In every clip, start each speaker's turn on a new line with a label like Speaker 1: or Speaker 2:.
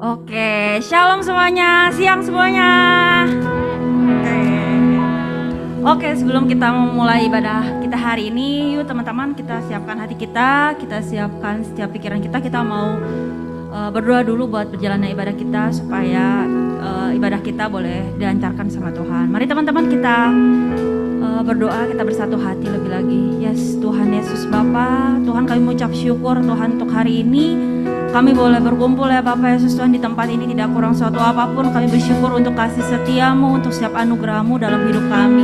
Speaker 1: Oke, shalom semuanya, siang semuanya. Oke, sebelum kita memulai ibadah kita hari ini, yuk teman-teman kita siapkan hati kita siapkan setiap pikiran kita mau berdoa dulu buat perjalanan ibadah kita supaya ibadah kita boleh dilancarkan sama Tuhan. Mari teman-teman kita berdoa, kita bersatu hati lebih lagi. Yes, Tuhan Yesus Bapa, Tuhan kami mengucap syukur Tuhan untuk hari ini. Kami boleh berkumpul ya Bapak Yesus Tuhan di tempat ini tidak kurang suatu apapun. Kami bersyukur untuk kasih setiamu, untuk setiap anugerahmu dalam hidup kami.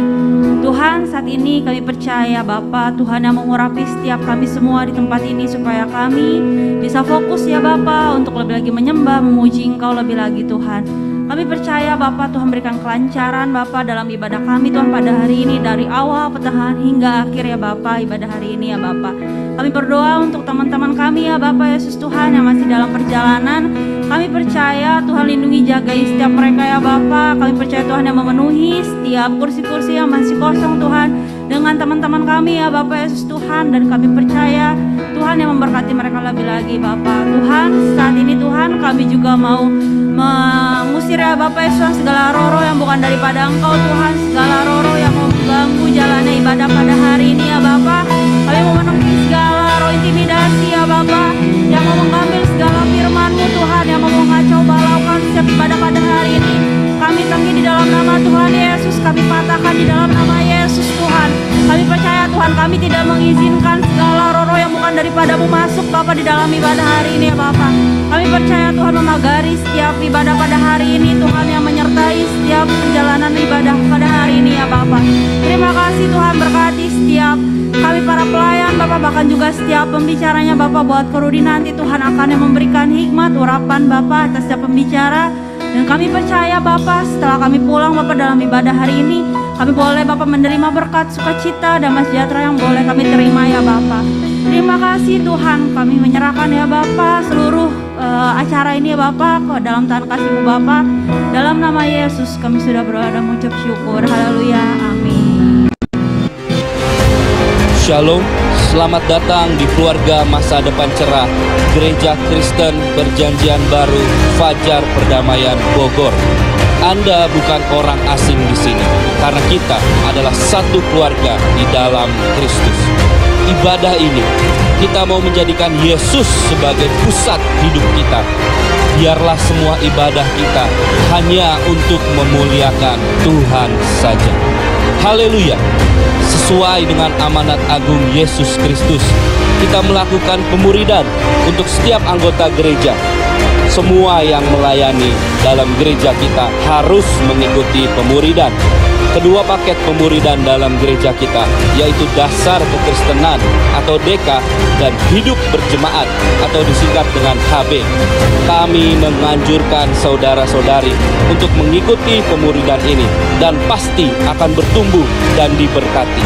Speaker 1: Tuhan saat ini kami percaya Bapak Tuhan yang mengurapi setiap kami semua di tempat ini supaya kami bisa fokus ya Bapak untuk lebih lagi menyembah, memuji Engkau lebih lagi Tuhan. Kami percaya Bapak Tuhan berikan kelancaran Bapak dalam ibadah kami Tuhan pada hari ini dari awal pertengahan hingga akhir ya Bapak ibadah hari ini ya Bapak. Kami berdoa untuk teman-teman kami ya Bapak Yesus Tuhan yang masih dalam perjalanan. Kami percaya Tuhan lindungi jagai setiap mereka ya Bapak. Kami percaya Tuhan yang memenuhi setiap kursi-kursi yang masih kosong Tuhan dengan teman-teman kami ya Bapak Yesus Tuhan. Dan kami percaya Tuhan yang memberkati mereka lebih lagi Bapak. Tuhan saat ini Tuhan kami juga mau mengusir ya Bapak Yesus Tuhan segala roh-roh yang bukan daripada Engkau Tuhan. Segala roh-roh yang mau mengganggu jalannya ibadah pada hari ini ya Bapak. Kami mau menemui segala roh intimidasi ya Bapak yang mau mengambil segala firman-Mu Tuhan, yang mau mengacau balaukan setiap ibadah pada hari ini. Kami tanggi di dalam nama Tuhan Yesus, kami patahkan di dalam nama Yesus Tuhan. Kami percaya Tuhan kami tidak mengizinkan segala roh-roh yang bukan daripada-Mu masuk Bapak di dalam ibadah hari ini ya Bapak. Kami percaya Tuhan memagari setiap ibadah pada hari ini Tuhan, yang menyertai setiap perjalanan ibadah pada hari ini ya Bapak. Terima kasih Tuhan, berkati setiap kami para pelayan Bapak, bahkan juga setiap pembicaranya Bapak. Buat Korudi nanti Tuhan akan yang memberikan hikmat, urapan Bapak atas setiap pembicara. Dan kami percaya Bapak setelah kami pulang Bapak dalam ibadah hari ini, kami boleh Bapak menerima berkat sukacita dan sejahtera yang boleh kami terima ya Bapak. Terima kasih Tuhan, kami menyerahkan ya Bapak seluruh acara ini ya Bapak ke dalam tangan kasih-Mu Bapak. Dalam nama Yesus kami sudah berdoa dan mengucap syukur. Haleluya, amin.
Speaker 2: Shalom, selamat datang di keluarga masa depan cerah Gereja Kristen Perjanjian Baru Fajar Perdamaian Bogor. Anda bukan orang asing di sini, karena kita adalah satu keluarga di dalam Kristus. Ibadah ini, kita mau menjadikan Yesus sebagai pusat hidup kita. Biarlah semua ibadah kita hanya untuk memuliakan Tuhan saja. Haleluya. Sesuai dengan amanat agung Yesus Kristus, kita melakukan pemuridan untuk setiap anggota gereja. Semua yang melayani dalam gereja kita harus mengikuti pemuridan. Kedua paket pemuridan dalam gereja kita, yaitu dasar kekristenan atau DK dan hidup berjemaat atau disingkat dengan HB. Kami menganjurkan saudara-saudari untuk mengikuti pemuridan ini dan pasti akan bertumbuh dan diberkati.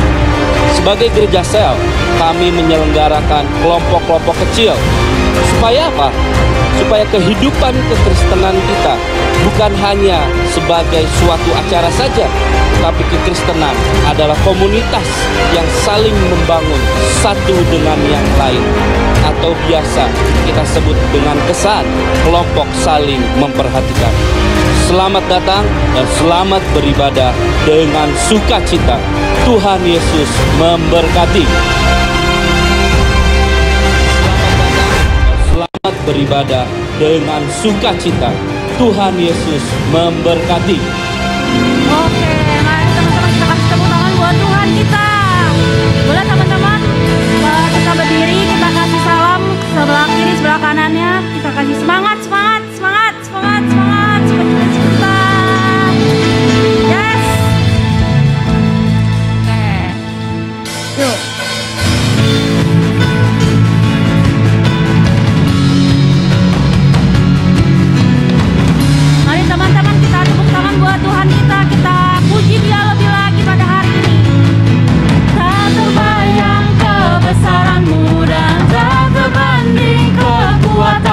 Speaker 2: Sebagai gereja sel, kami menyelenggarakan kelompok-kelompok kecil. Supaya apa? Supaya kehidupan kekristenan kita bukan hanya sebagai suatu acara saja, tapi kekristenan adalah komunitas yang saling membangun satu dengan yang lain, atau biasa kita sebut dengan kesan kelompok saling memperhatikan. Selamat datang dan selamat beribadah dengan sukacita. Tuhan Yesus memberkati. Selamat beribadah dengan sukacita. Tuhan Yesus memberkati.
Speaker 1: Oke, mari teman-teman kita kasih tepuk tangan buat Tuhan kita. Boleh teman-teman kita berdiri, kita kasih salam sebelah kiri, sebelah kanannya. Kita kasih semangat, semangat, semangat, semangat, semangat, sukacita. Yes. Oke, yuk. Teman-teman kita tepuk tangan buat Tuhan kita puji Dia lebih lagi pada hari ini. Tak terbayang kebesaran-Mu dan tak terbanding kekuatan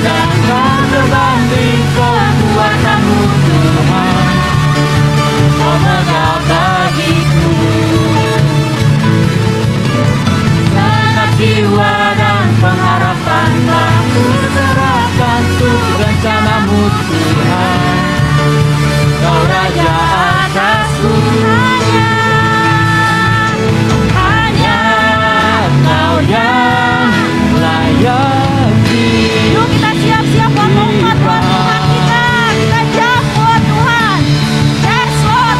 Speaker 3: dan tak terbanding kekuatan-Mu Tuhan. Kau megah bagiku segenap jiwa dan pengharapan telah ku serahkan untuk rencana-Mu Tuhan. Kau Raja atasku, hanya Kau yang layak.
Speaker 1: Yuk kita siap-siap buat lompat buat Tuhan kita. Kita jump buat Tuhan. Yes Lord.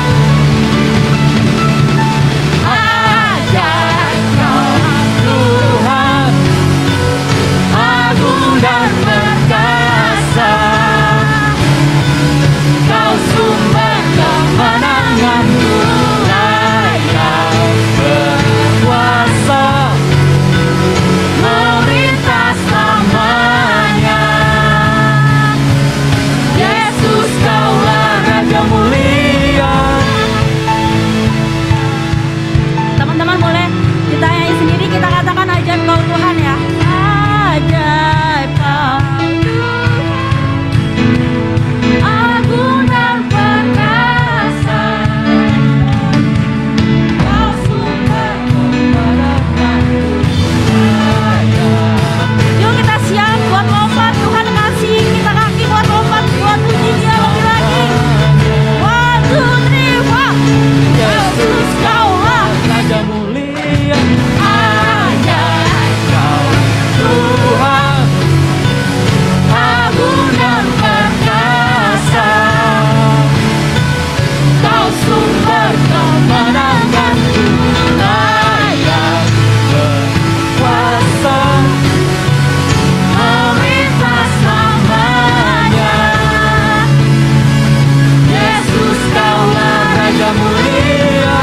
Speaker 3: Ajaib Kau Tuhan, agung dan perkasa. Kau sumber kemenanganku, layak berkuasa, memerintah selamanya. Yesus Kaulah Raja mulia.
Speaker 1: Teman-teman boleh kita nyanyi sendiri, kita katakan ajaib Kau Tuhan ya. Ajaib Kau Tuhan, agung dan perkasa. Kau sumber kemenanganku, layak. Yuk kita siap buat lompat. Tuhan kasih kita kaki buat lompat, buat puji Dia lebih lagi. 1, 2, 3, 4. Yesus Kaulah
Speaker 3: Raja mulia. Ajaib Kau Tuhan, agung dan perkasa. Kau sumber kemenanganku, layak berkuasa, memerintah selamanya. Yesus Kaulah Raja mulia.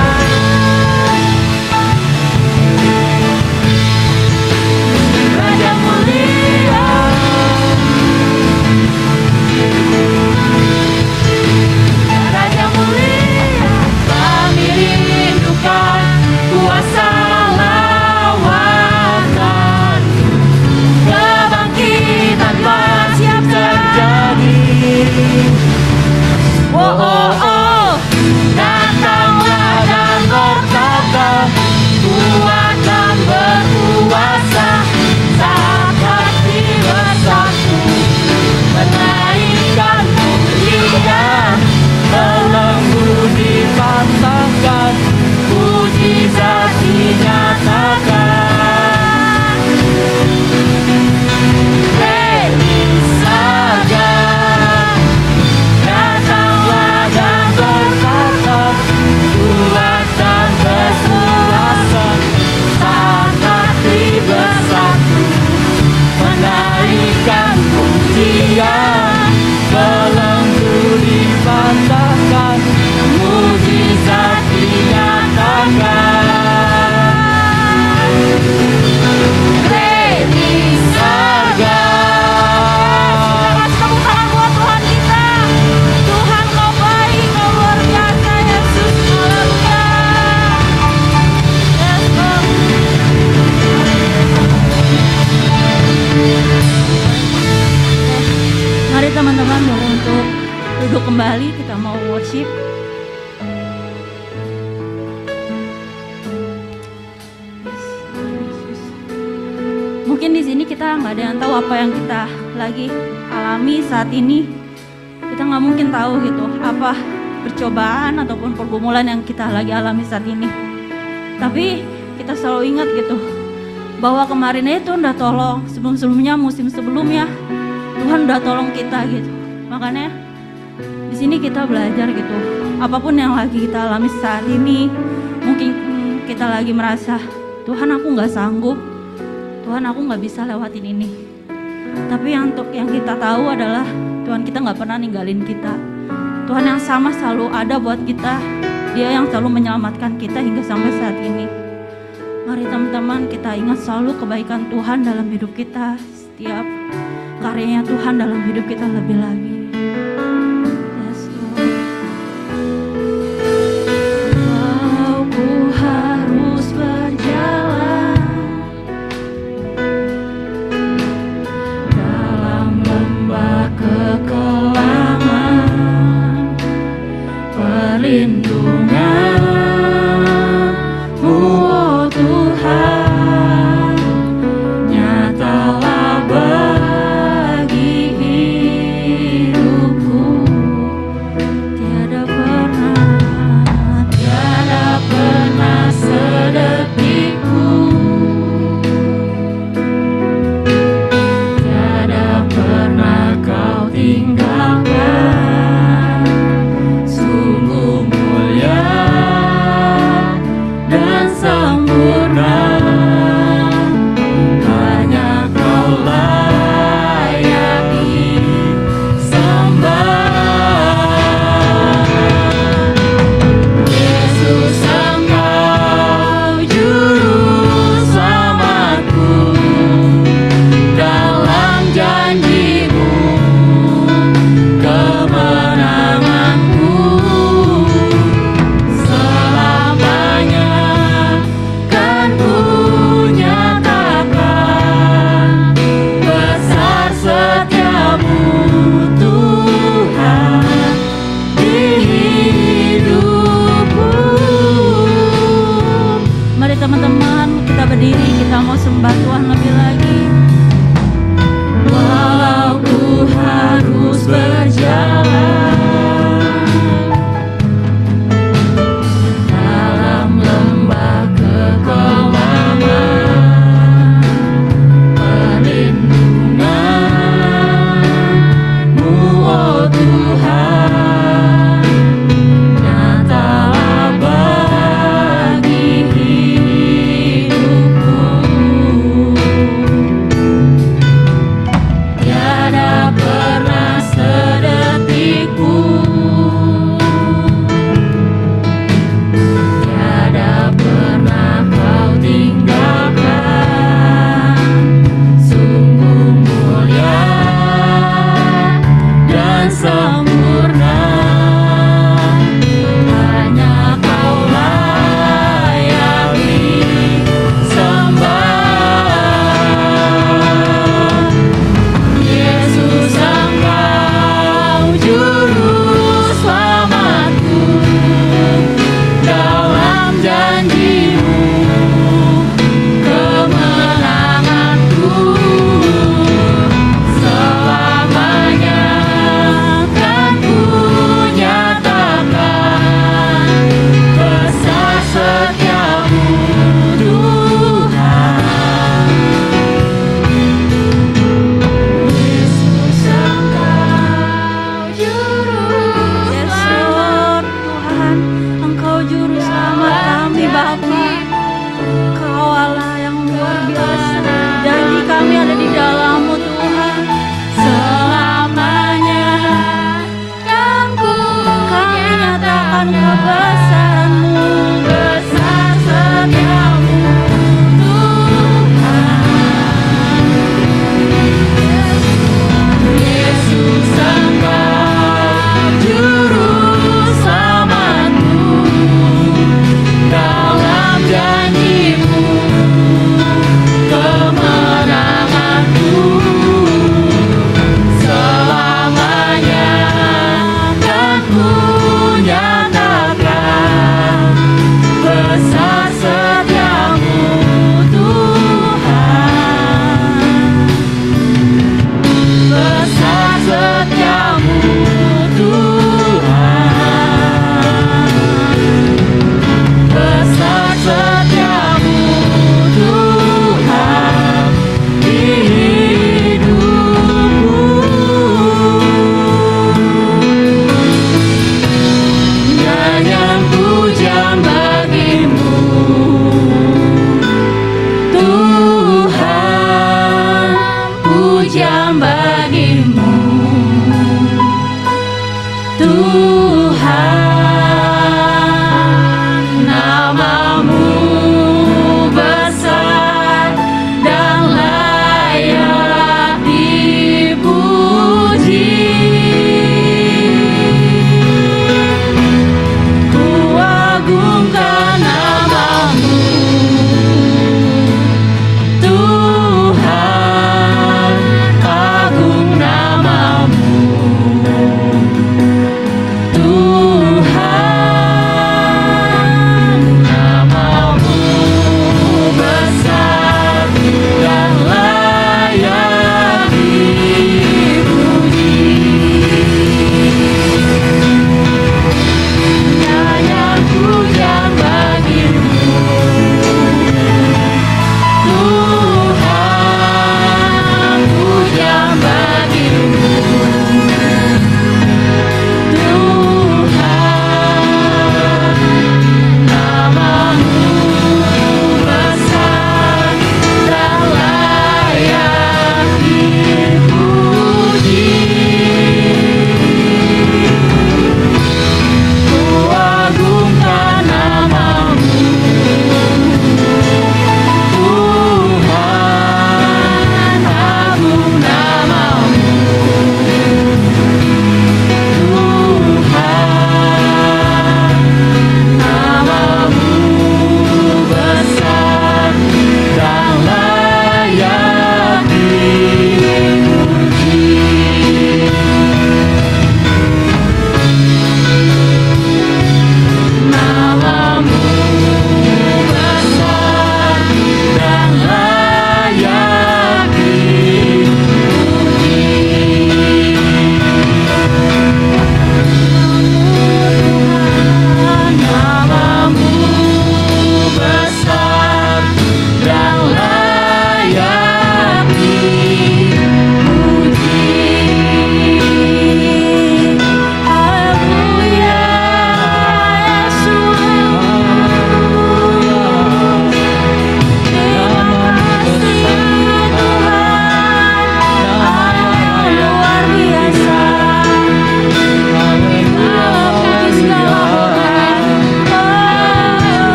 Speaker 3: Raja mulia, Raja mulia. Kami rindukan kuasa lawatan, kebangkitan pasti terjadi. Oh oh oh, datanglah dan berkata, kuat dan berkuasa, saat hati bersatu, menaikkan pujian, belenggu dipantangkan, mujizat dinyatakan. Ready saja, datanglah dan berkata, kuat dan berkuasa, saat hati bersatu, menaikkan pujian, belenggu dipandangkan, mujizat dinyatakan. Ready saja.
Speaker 1: kasih tepuk tangan buat Tuhan kita. Tuhan Kau baik, Kau luar biasa Yesus. Haleluya. Yes Lord. Mari teman-teman boleh untuk duduk kembali, kita mau worship. Mungkin di sini kita nggak ada yang tahu apa yang kita lagi alami saat ini. Kita nggak mungkin tahu gitu apa percobaan ataupun pergumulan yang kita lagi alami saat ini. Tapi kita selalu ingat gitu bahwa kemarin itu udah tolong, sebelum-sebelumnya musim sebelumnya Tuhan udah tolong kita gitu. Makanya di sini kita belajar gitu. Apapun yang lagi kita alami saat ini, mungkin kita lagi merasa Tuhan aku nggak sanggup, Tuhan aku nggak bisa lewatin ini. Tapi yang kita tahu adalah Tuhan kita nggak pernah ninggalin kita. Tuhan yang sama selalu ada buat kita. Dia yang selalu menyelamatkan kita hingga sampai saat ini. Mari teman-teman kita ingat selalu kebaikan Tuhan dalam hidup kita. Setiap karyanya Tuhan dalam hidup kita lebih lagi. Yes, Lord. Walau ku harus berjalan dalam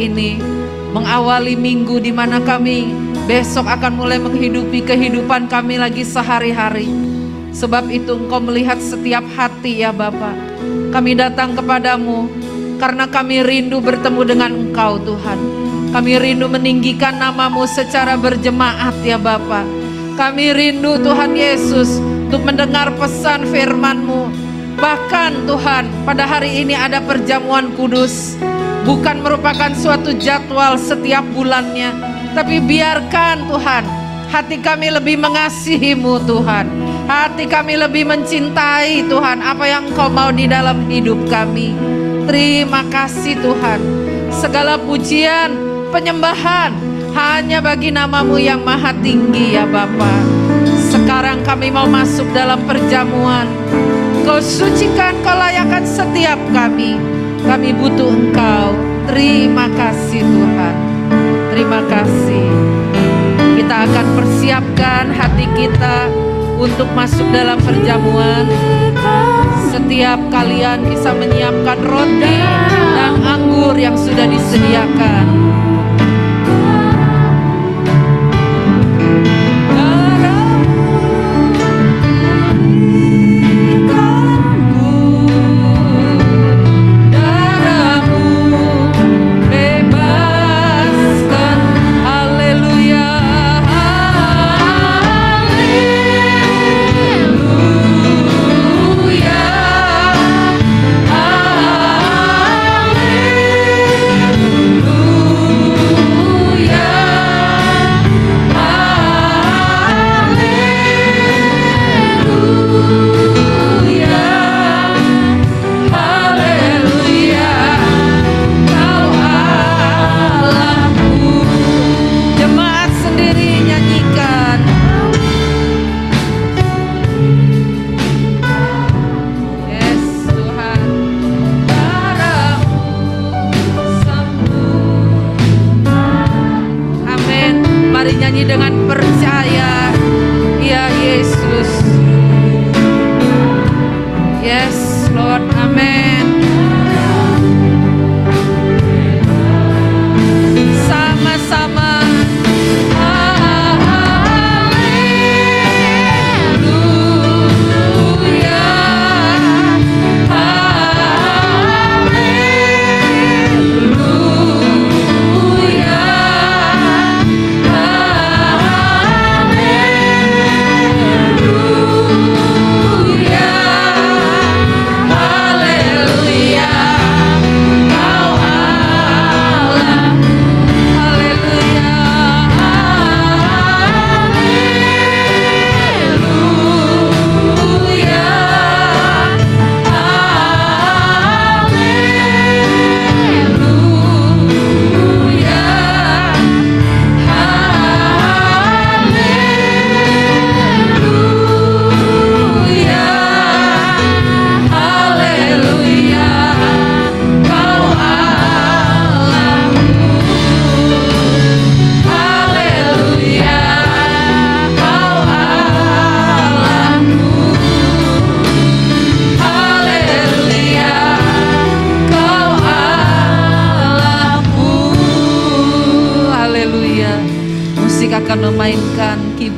Speaker 4: hari ini mengawali minggu di mana kami besok akan mulai menghidupi kehidupan kami lagi sehari-hari. Sebab itu Engkau melihat setiap hati ya Bapa. Kami datang kepadamu karena kami rindu bertemu dengan Engkau Tuhan. Kami rindu meninggikan namamu secara berjemaat ya Bapa. Kami rindu Tuhan Yesus untuk mendengar pesan firman-Mu. Bahkan Tuhan, pada hari ini ada perjamuan kudus. Bukan merupakan suatu jadwal setiap bulannya, tapi biarkan Tuhan, hati kami lebih mengasihi-Mu Tuhan. Hati kami lebih mencintai Tuhan apa yang Engkau mau di dalam hidup kami. Terima kasih Tuhan. Segala pujian, penyembahan hanya bagi namamu yang maha tinggi ya Bapa. Sekarang kami mau masuk dalam perjamuan. Kau sucikan, Kau layakkan setiap kami. Kami butuh Engkau. Terima kasih Tuhan. Terima kasih. Kita akan persiapkan hati kita untuk masuk dalam perjamuan. Setiap kalian bisa menyiapkan roti dan anggur yang sudah disediakan.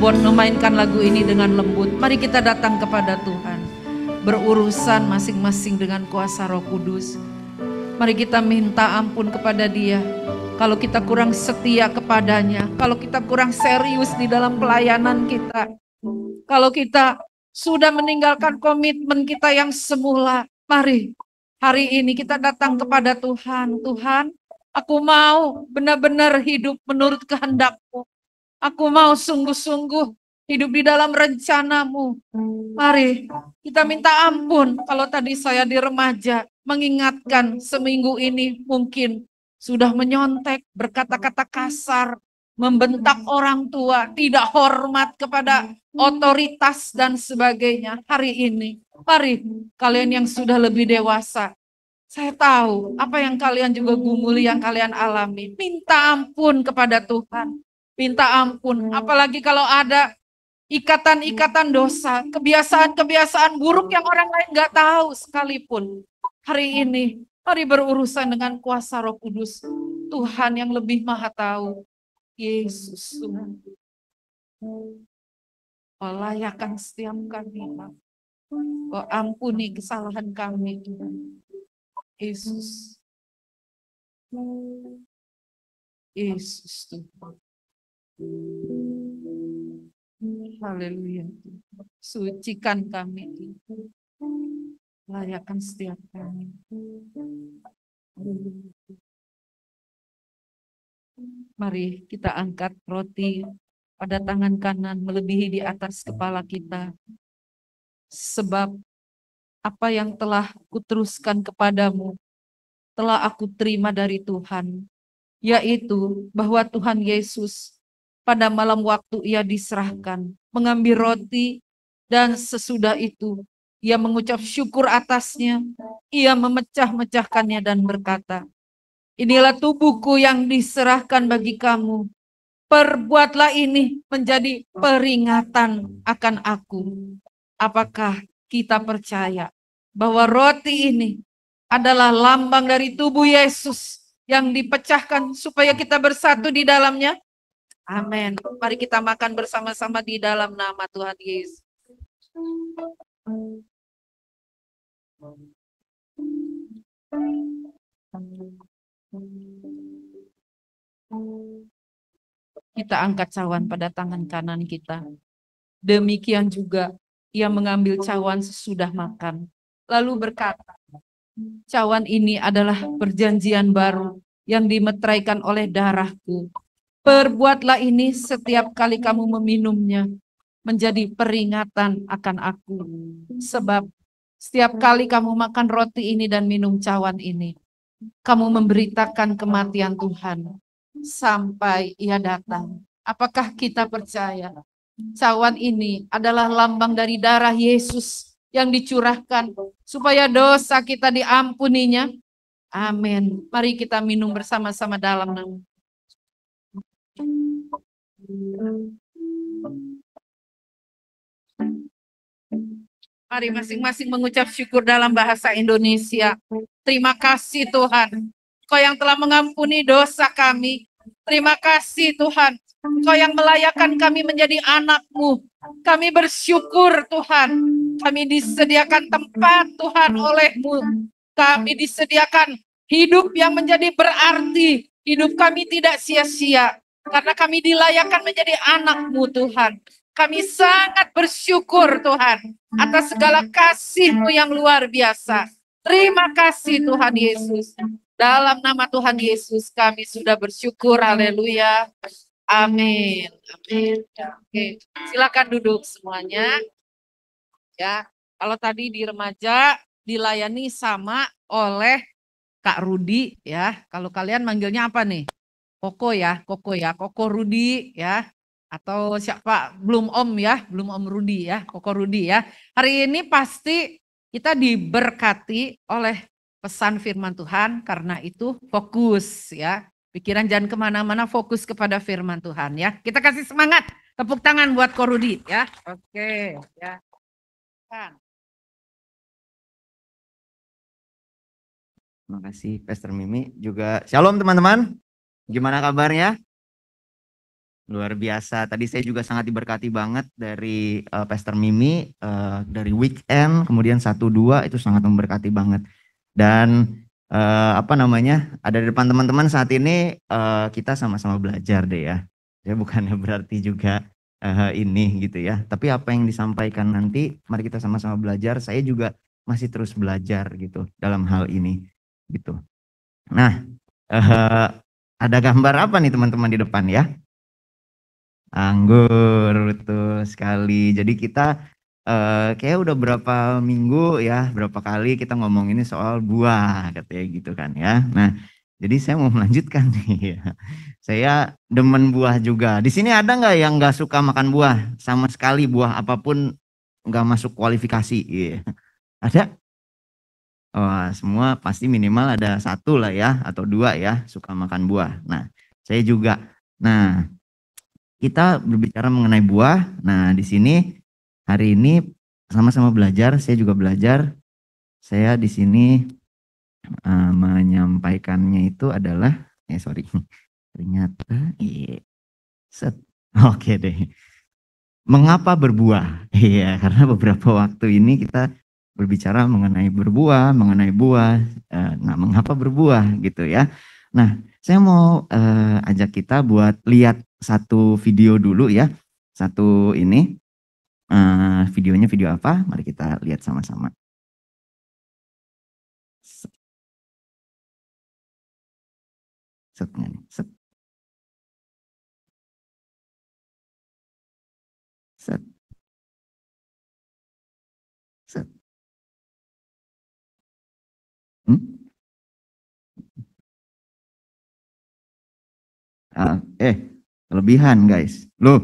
Speaker 4: Memainkan lagu ini dengan lembut. Mari kita datang kepada Tuhan, berurusan masing-masing dengan kuasa Roh Kudus. Mari kita minta ampun kepada Dia. Kalau kita kurang setia kepadanya, kalau kita kurang serius di dalam pelayanan kita, kalau kita sudah meninggalkan komitmen kita yang semula, mari hari ini kita datang kepada Tuhan. Tuhan, aku mau benar-benar hidup menurut kehendak-Mu. Aku mau sungguh-sungguh hidup di dalam rencana-Mu. Mari kita minta ampun kalau tadi saya di remaja mengingatkan seminggu ini mungkin sudah menyontek, berkata-kata kasar, membentak orang tua, tidak hormat kepada otoritas dan sebagainya. Hari ini, mari kalian yang sudah lebih dewasa, saya tahu apa yang kalian juga gumuli, yang kalian alami. Minta ampun kepada Tuhan. Minta ampun, apalagi kalau ada ikatan-ikatan dosa, kebiasaan-kebiasaan buruk yang orang lain gak tahu sekalipun. Hari ini, mari berurusan dengan kuasa Roh Kudus. Tuhan yang lebih maha tahu. Yesus Tuhan. Kau layakkan setiap kami, Pak. Kau ampuni kesalahan kami, Tuhan. Yesus. Yesus Tuhan. Haleluya. Sucikan kami, Tuhan. Layakkan setiap kami. Mari kita angkat roti pada tangan kanan melebihi di atas kepala kita. Sebab apa yang telah kuteruskan kepadamu telah aku terima dari Tuhan, yaitu bahwa Tuhan Yesus pada malam waktu ia diserahkan, mengambil roti dan sesudah itu ia mengucap syukur atasnya, ia memecah-mecahkannya dan berkata, inilah tubuhku yang diserahkan bagi kamu. Perbuatlah ini menjadi peringatan akan aku. Apakah kita percaya bahwa roti ini adalah lambang dari tubuh Yesus yang dipecahkan supaya kita bersatu di dalamnya? Amin. Mari kita makan bersama-sama di dalam nama Tuhan Yesus. Kita angkat cawan pada tangan kanan kita. Demikian juga ia mengambil cawan sesudah makan. Lalu berkata, cawan ini adalah perjanjian baru yang dimeteraikan oleh darahku. Perbuatlah ini setiap kali kamu meminumnya menjadi peringatan akan aku. Sebab setiap kali kamu makan roti ini dan minum cawan ini, kamu memberitakan kematian Tuhan sampai ia datang. Apakah kita percaya cawan ini adalah lambang dari darah Yesus yang dicurahkan supaya dosa kita diampuninya? Amin. Mari kita minum bersama-sama dalam nama. Mari masing-masing mengucap syukur dalam bahasa Indonesia. Terima kasih Tuhan, Kau yang telah mengampuni dosa kami. Terima kasih Tuhan, Kau yang melayakkan kami menjadi anak-Mu. Kami bersyukur Tuhan, kami disediakan tempat Tuhan oleh-Mu. Kami disediakan hidup yang menjadi berarti. Hidup kami tidak sia-sia, karena kami dilayakkan menjadi anak-Mu Tuhan. Kami sangat bersyukur Tuhan atas segala kasih-Mu yang luar biasa. Terima kasih Tuhan Yesus. Dalam nama Tuhan Yesus kami sudah bersyukur. Haleluya. Amin. Amin. Oke, silakan duduk semuanya. Ya, kalau tadi di remaja dilayani sama oleh Kak Rudi ya. Kalau kalian manggilnya apa nih? Koko ya, Koko Rudi ya. Atau siapa? Belum Om ya, belum Om Rudi ya, Koko Rudi ya. Hari ini pasti kita diberkati oleh pesan firman Tuhan, karena itu fokus ya. Pikiran jangan kemana-mana, fokus kepada firman Tuhan ya. Kita kasih semangat, tepuk tangan buat Ko Rudi ya. Oke ya.
Speaker 5: Terima kasih Pastor Mimi. Juga shalom teman-teman. Gimana kabarnya? Luar biasa. Tadi saya juga sangat diberkati banget dari Pastor Mimi, dari weekend, kemudian 1-2 itu sangat memberkati banget. Dan ada di depan teman-teman saat ini kita sama-sama belajar deh ya. Ya bukannya berarti juga ini gitu ya. Tapi apa yang disampaikan nanti, mari kita sama-sama belajar. Saya juga masih terus belajar gitu dalam hal ini gitu. Nah, ada gambar apa nih teman-teman di depan ya? Anggur, betul sekali. Jadi kita kayak udah berapa minggu ya, berapa kali kita ngomong ini soal buah katanya gitu kan ya. Nah, jadi saya mau melanjutkan nih ya. Saya demen buah juga. Di sini ada nggak yang nggak suka makan buah? Sama sekali buah apapun nggak masuk kualifikasi. Iya. Ada? Oh, semua pasti minimal ada 1 lah ya, atau 2 ya, suka makan buah. Nah, saya juga. Nah, kita berbicara mengenai buah. Nah, di sini hari ini sama-sama belajar, saya juga belajar. Saya di sini menyampaikannya itu adalah Sorry. Ternyata, set. Oke deh. Mengapa berbuah? Iya, karena beberapa waktu ini kita berbicara mengenai berbuah, mengenai buah. Nah, mengapa berbuah gitu ya. Nah, saya mau ajak kita buat lihat satu video dulu ya. Satu ini, videonya video apa? Mari kita lihat sama-sama. Setnya nih, set. Set. Set. Kelebihan guys. Loh.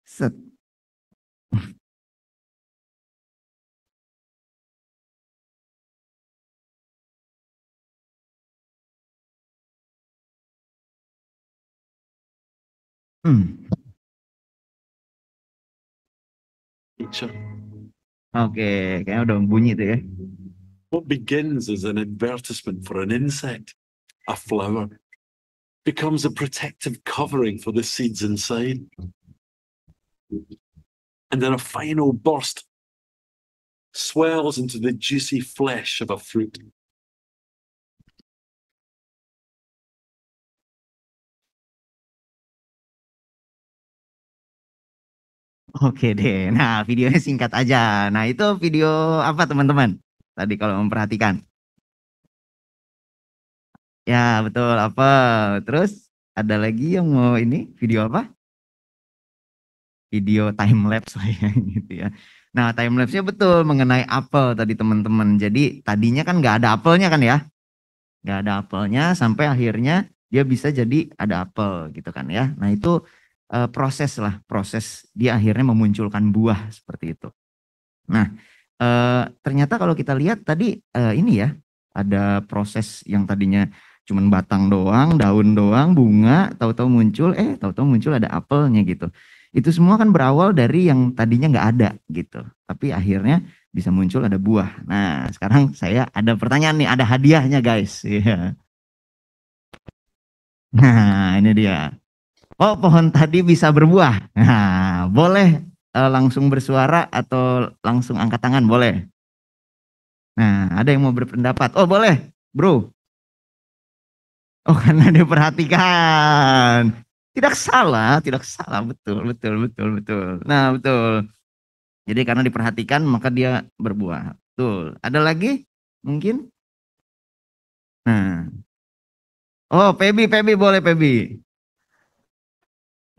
Speaker 5: Set. Oke, kayaknya udah bunyi tuh ya.
Speaker 6: What begins as an advertisement for an insect, a flower, becomes a protective covering for the seeds inside. And then a final burst swells into the juicy flesh of a fruit.
Speaker 5: Oke deh, nah videonya singkat aja. Nah itu video apa teman-teman? Tadi kalau memperhatikan. Ya betul, apa? Terus ada lagi yang mau ini video apa? Video time lapse ya gitu ya. Nah time lapse-nya betul mengenai apel tadi teman-teman. Jadi tadinya kan nggak ada apelnya kan ya? Nggak ada apelnya sampai akhirnya dia bisa jadi ada apel gitu kan ya. Nah itu proses dia akhirnya memunculkan buah seperti itu. Nah ternyata kalau kita lihat tadi ini ya ada proses yang tadinya cuman batang doang, daun doang, bunga, tahu-tahu muncul ada apelnya gitu. Itu semua kan berawal dari yang tadinya nggak ada gitu, tapi akhirnya bisa muncul ada buah. Nah sekarang saya ada pertanyaan nih, ada hadiahnya guys. Iya. Nah ini dia. Oh pohon tadi bisa berbuah. Nah boleh langsung bersuara atau langsung angkat tangan boleh. Nah ada yang mau berpendapat? Oh boleh bro. Oh karena diperhatikan. Tidak salah, betul. Nah betul. Jadi karena diperhatikan maka dia berbuah. Betul. Ada lagi mungkin? Nah. Oh Pebi boleh Pebi.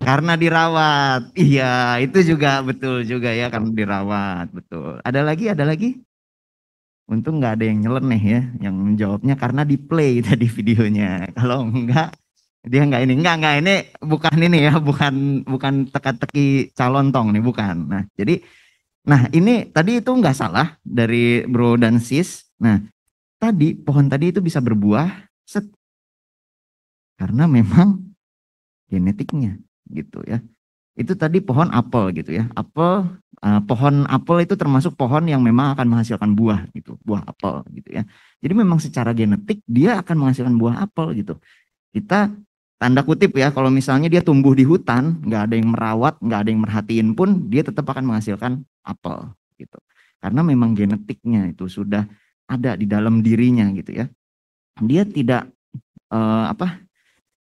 Speaker 5: Karena dirawat. Iya itu juga betul juga ya karena dirawat. Betul. Ada lagi? Untung nggak ada yang nyeleneh ya. Yang menjawabnya karena di play tadi videonya. Kalau enggak dia enggak ini bukan ini ya, bukan teka-teki calon tong nih, bukan. Nah, jadi ini tadi itu enggak salah dari bro dan sis. Nah, tadi pohon tadi itu bisa berbuah karena memang genetiknya gitu ya. Itu tadi pohon apel gitu ya. Pohon apel itu termasuk pohon yang memang akan menghasilkan buah gitu, buah apel gitu ya. Jadi memang secara genetik dia akan menghasilkan buah apel gitu. Kita tanda kutip ya, kalau misalnya dia tumbuh di hutan, nggak ada yang merawat, nggak ada yang merhatiin pun, dia tetap akan menghasilkan apel gitu. Karena memang genetiknya itu sudah ada di dalam dirinya gitu ya. Dia tidak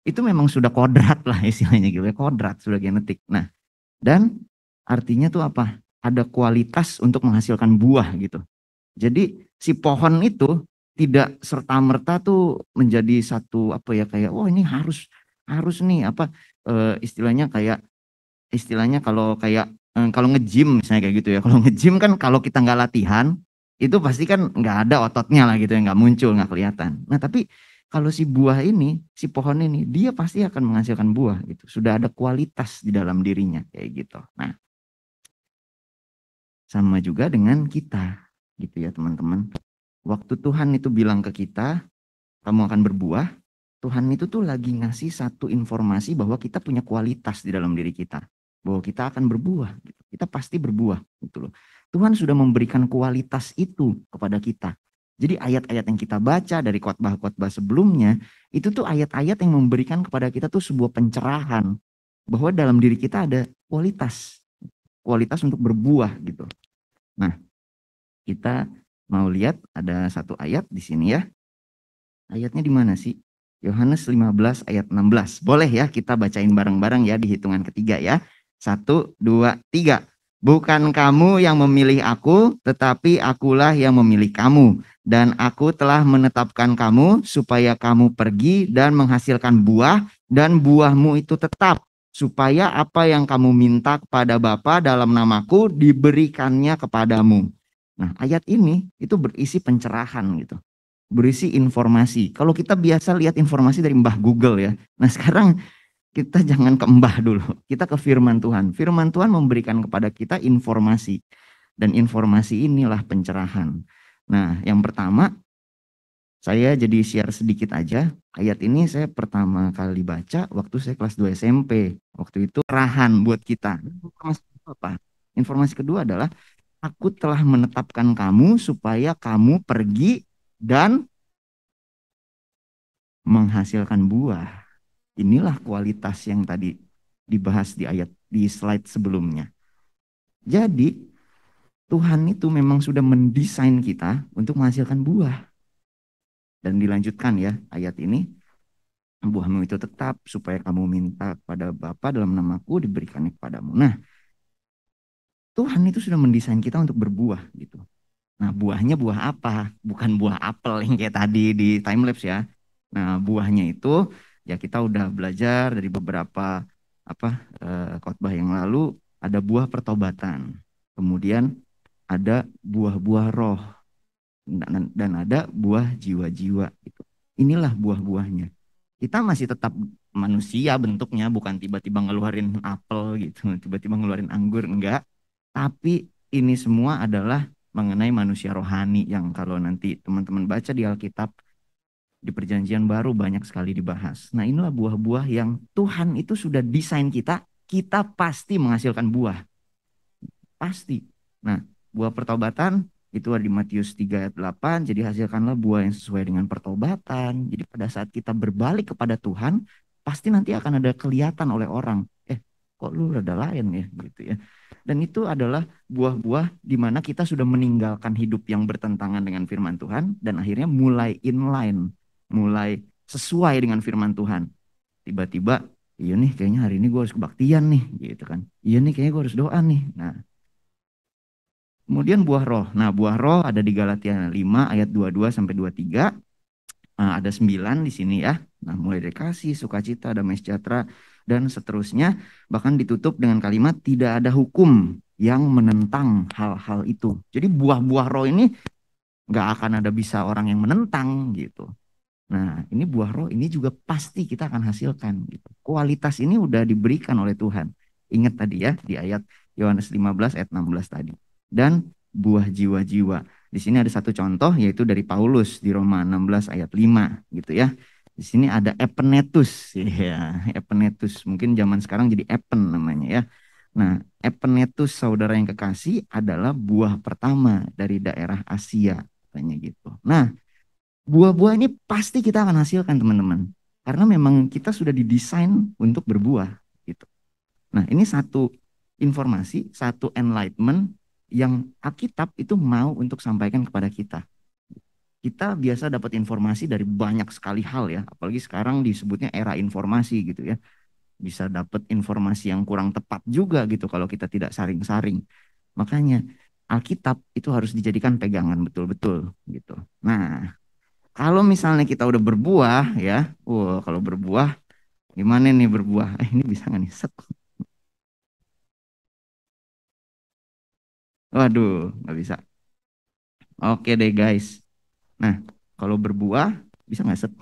Speaker 5: itu memang sudah kodrat lah istilahnya gitu ya, kodrat sudah genetik. Nah, dan artinya tuh apa? Ada kualitas untuk menghasilkan buah gitu. Jadi si pohon itu tidak serta-merta tuh menjadi satu kayak ini harus nih istilahnya kalau nge-gym misalnya kayak gitu ya. Kalau nge-gym kan kalau kita nggak latihan itu pasti kan nggak ada ototnya lah gitu ya, nggak muncul, nggak kelihatan. Nah tapi kalau si buah ini, si pohon ini, dia pasti akan menghasilkan buah gitu. Sudah ada kualitas di dalam dirinya kayak gitu. Nah sama juga dengan kita gitu ya teman-teman. Waktu Tuhan itu bilang ke kita, kamu akan berbuah, Tuhan itu tuh lagi ngasih satu informasi bahwa kita punya kualitas di dalam diri kita. bahwa kita akan berbuah. Gitu. Kita pasti berbuah. Gitu loh. Tuhan sudah memberikan kualitas itu kepada kita. Jadi ayat-ayat yang kita baca dari khotbah-khotbah sebelumnya, itu tuh ayat-ayat yang memberikan kepada kita tuh sebuah pencerahan. Bahwa dalam diri kita ada kualitas. Kualitas untuk berbuah gitu. Nah, kita mau lihat ada satu ayat di sini ya. Ayatnya di mana sih? Yohanes 15 ayat 16. Boleh ya kita bacain bareng-bareng ya di hitungan ketiga ya. 1, 2, 3. Bukan kamu yang memilih aku, tetapi akulah yang memilih kamu. Dan aku telah menetapkan kamu supaya kamu pergi dan menghasilkan buah, dan buahmu itu tetap. Supaya apa yang kamu minta kepada Bapa dalam namaku diberikannya kepadamu. Nah, ayat ini itu berisi pencerahan gitu. Berisi informasi. Kalau kita biasa lihat informasi dari Mbah Google ya. Nah, sekarang kita jangan ke Mbah dulu. Kita ke firman Tuhan. Firman Tuhan memberikan kepada kita informasi. Dan informasi inilah pencerahan. Nah, yang pertama saya jadi share sedikit aja. Ayat ini saya pertama kali baca waktu saya kelas 2 SMP. Waktu itu rahan buat kita. Informasi apa? Informasi kedua adalah aku telah menetapkan kamu supaya kamu pergi dan menghasilkan buah. Inilah kualitas yang tadi dibahas di slide sebelumnya. Jadi Tuhan itu memang sudah mendesain kita untuk menghasilkan buah. Dan dilanjutkan ya ayat ini. Buahmu itu tetap supaya kamu minta kepada Bapa dalam namaku diberikannya kepadamu. Nah, Tuhan itu sudah mendesain kita untuk berbuah gitu. Nah, buahnya buah apa? Bukan buah apel yang kayak tadi di timelapse ya. Nah, buahnya itu ya kita udah belajar dari beberapa khotbah yang lalu, ada buah pertobatan. Kemudian ada buah-buah roh dan ada buah jiwa-jiwa gitu. Inilah buah-buahnya. Kita masih tetap manusia bentuknya, bukan tiba-tiba ngeluarin apel gitu, tiba-tiba ngeluarin anggur, enggak. Tapi ini semua adalah mengenai manusia rohani yang kalau nanti teman-teman baca di Alkitab, di Perjanjian Baru banyak sekali dibahas. Nah, inilah buah-buah yang Tuhan itu sudah desain kita, kita pasti menghasilkan buah. Pasti. Nah, buah pertobatan itu ada di Matius 3 ayat 8, jadi hasilkanlah buah yang sesuai dengan pertobatan. Jadi pada saat kita berbalik kepada Tuhan, pasti nanti akan ada kelihatan oleh orang, kok lu rada lain ya gitu ya. Dan itu adalah buah-buah di mana kita sudah meninggalkan hidup yang bertentangan dengan firman Tuhan dan akhirnya mulai inline, mulai sesuai dengan firman Tuhan. Tiba-tiba, iya nih kayaknya hari ini gue harus kebaktian nih gitu kan. Iya nih kayaknya gue harus doa nih. Nah, kemudian buah roh. Nah, buah roh ada di Galatia 5 ayat 22 sampai 23. Nah, ada 9 di sini ya. Nah, mulai dari kasih, sukacita, damai sejahtera, dan seterusnya. Bahkan ditutup dengan kalimat tidak ada hukum yang menentang hal-hal itu. Jadi buah-buah roh ini nggak akan ada bisa orang yang menentang gitu. Nah, ini buah roh ini juga pasti kita akan hasilkan. Gitu. Kualitas ini udah diberikan oleh Tuhan. Ingat tadi ya di ayat Yohanes 15 ayat 16 tadi. Dan buah jiwa-jiwa. Di sini ada satu contoh yaitu dari Paulus di Roma 16 ayat 5 gitu ya. Di sini ada epenetus ya, epenetus. Mungkin zaman sekarang jadi epen namanya ya. Nah, epenetus saudara yang kekasih adalah buah pertama dari daerah Asia katanya gitu. Nah, buah-buah ini pasti kita akan hasilkan teman-teman. Karena memang kita sudah didesain untuk berbuah gitu. Nah, ini satu informasi, satu enlightenment yang Alkitab itu mau untuk sampaikan kepada kita. Kita biasa dapat informasi dari banyak sekali hal ya, apalagi sekarang disebutnya era informasi gitu ya. Bisa dapat informasi yang kurang tepat juga gitu kalau kita tidak saring-saring. Makanya Alkitab itu harus dijadikan pegangan betul-betul gitu. Nah, kalau misalnya kita udah berbuah ya, kalau berbuah gimana nih berbuah? Ini bisa nggak nih? Set. Waduh, nggak bisa. Oke deh guys. Nah, kalau berbuah bisa nggak set?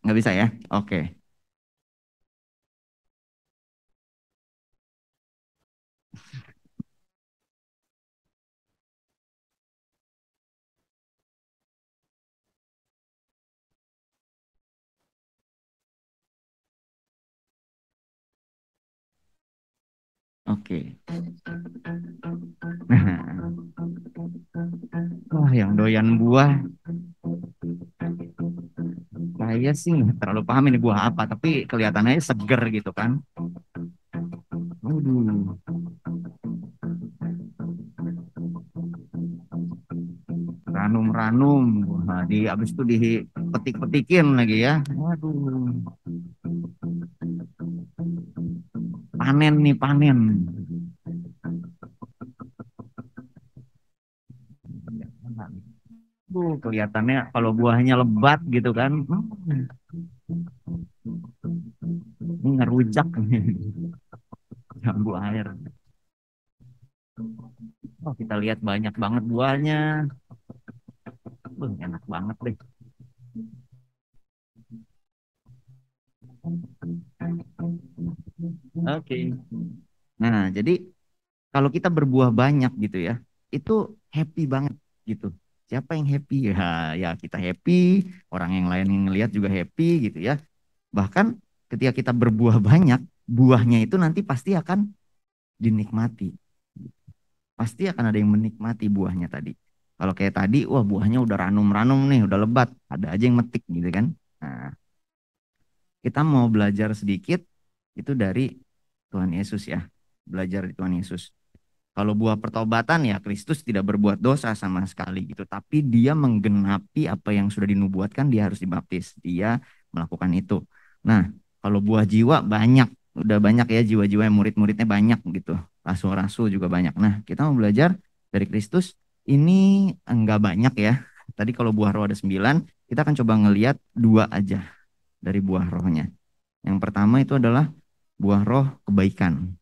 Speaker 5: Nggak bisa ya? Oke. Oke. Wah, yang doyan buah. Saya sih nggak terlalu paham ini buah apa, tapi kelihatannya seger gitu kan. Waduh. Ranum-ranum. Nah, abis itu dipetik-petikin lagi ya. Waduh. Panen nih, panen. Kelihatannya kalau buahnya lebat gitu kan. Ini ngerujak nih. Jambu air. Oh, kita lihat banyak banget buahnya. Enak banget deh. Oke. Nah, jadi kalau kita berbuah banyak gitu ya, itu happy banget gitu. Siapa yang happy? Ya kita happy, orang yang lain yang ngelihat juga happy gitu ya. Bahkan ketika kita berbuah banyak, buahnya itu nanti pasti akan dinikmati. Pasti akan ada yang menikmati buahnya tadi. Kalau kayak tadi, wah buahnya udah ranum-ranum nih, udah lebat. Ada aja yang metik gitu kan. Nah, kita mau belajar sedikit itu dari Tuhan Yesus ya. Belajar dari Tuhan Yesus. Kalau buah pertobatan ya Kristus tidak berbuat dosa sama sekali gitu. Tapi dia menggenapi apa yang sudah dinubuatkan, dia harus dibaptis. Dia melakukan itu. Nah, kalau buah jiwa banyak. Udah banyak ya jiwa-jiwa yang murid-muridnya banyak gitu. Rasul-rasul juga banyak. Nah, kita mau belajar dari Kristus. Ini enggak banyak ya. Tadi kalau buah roh ada 9, kita akan coba ngelihat 2 aja dari buah rohnya. Yang pertama itu adalah buah roh kebaikan.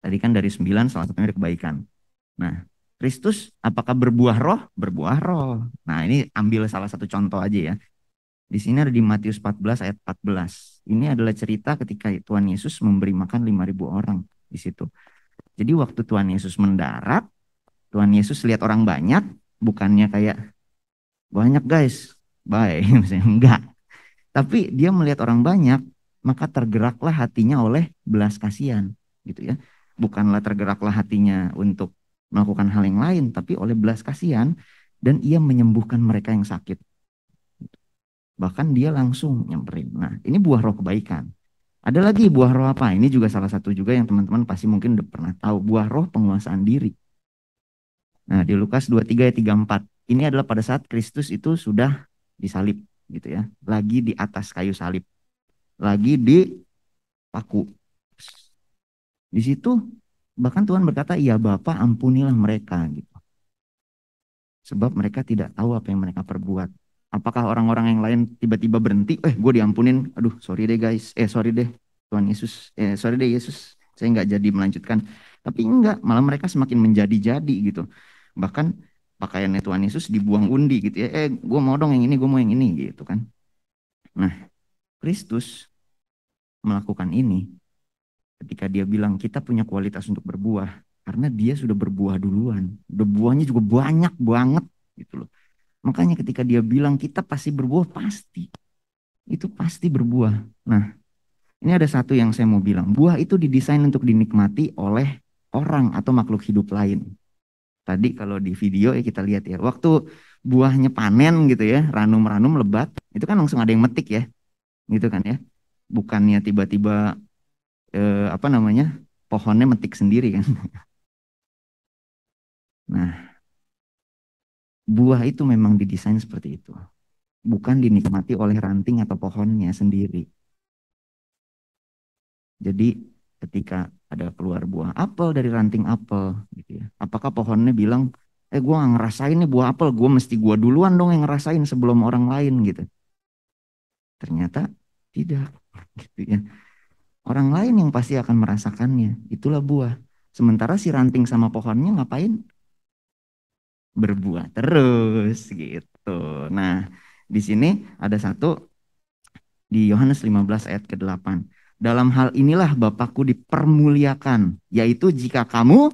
Speaker 5: Tadi kan dari 9 salah satunya dari kebaikan. Nah, Kristus apakah berbuah roh? Berbuah roh. Nah, ini ambil salah satu contoh aja ya. Di sini ada di Matius 14 ayat 14. Ini adalah cerita ketika Tuhan Yesus memberi makan 5.000 orang di situ. Jadi waktu Tuhan Yesus mendarat, Tuhan Yesus lihat orang banyak, bukannya kayak banyak guys, bye, misalnya enggak. Tapi dia melihat orang banyak, maka tergeraklah hatinya oleh belas kasihan, gitu ya. Bukanlah tergeraklah hatinya untuk melakukan hal yang lain, tapi oleh belas kasihan, dan ia menyembuhkan mereka yang sakit. Bahkan dia langsung nyamperin. Nah, ini buah roh kebaikan. Ada lagi buah roh apa? Ini juga salah satu juga yang teman-teman pasti mungkin udah pernah tahu. Buah roh penguasaan diri. Nah, di Lukas 23 ayat 34. Ini adalah pada saat Kristus itu sudah disalib gitu ya. Lagi di atas kayu salib. Lagi di paku. Di situ bahkan Tuhan berkata, "Ya Bapa, ampunilah mereka," gitu. Sebab mereka tidak tahu apa yang mereka perbuat. Apakah orang-orang yang lain tiba-tiba berhenti, gue diampunin, aduh sorry deh guys, sorry deh Tuhan Yesus, sorry deh Yesus, saya nggak jadi melanjutkan. Tapi enggak, malah mereka semakin menjadi-jadi gitu. Bahkan pakaiannya Tuhan Yesus dibuang undi gitu ya, gue mau dong yang ini, gue mau yang ini gitu kan. Nah, Kristus melakukan ini ketika dia bilang kita punya kualitas untuk berbuah, karena dia sudah berbuah duluan, udah buahnya juga banyak banget gitu loh. Makanya ketika dia bilang kita pasti berbuah, pasti. Itu pasti berbuah. Nah, ini ada satu yang saya mau bilang. Buah itu didesain untuk dinikmati oleh orang atau makhluk hidup lain. Tadi kalau di video ya kita lihat ya. Waktu buahnya panen gitu ya, ranum-ranum lebat, itu kan langsung ada yang metik ya. Gitu kan ya. Bukannya tiba-tiba pohonnya metik sendiri kan. Nah, buah itu memang didesain seperti itu. Bukan dinikmati oleh ranting atau pohonnya sendiri. Jadi ketika ada keluar buah apel dari ranting apel gitu ya. Apakah pohonnya bilang, gue gak ngerasain nih buah apel, gue mesti gue duluan dong yang ngerasain sebelum orang lain gitu. Ternyata tidak gitu ya. Orang lain yang pasti akan merasakannya. Itulah buah. Sementara si ranting sama pohonnya ngapain? Berbuah terus gitu. Nah, di sini ada satu di Yohanes 15 ayat ke-8. Dalam hal inilah Bapakku dipermuliakan, yaitu jika kamu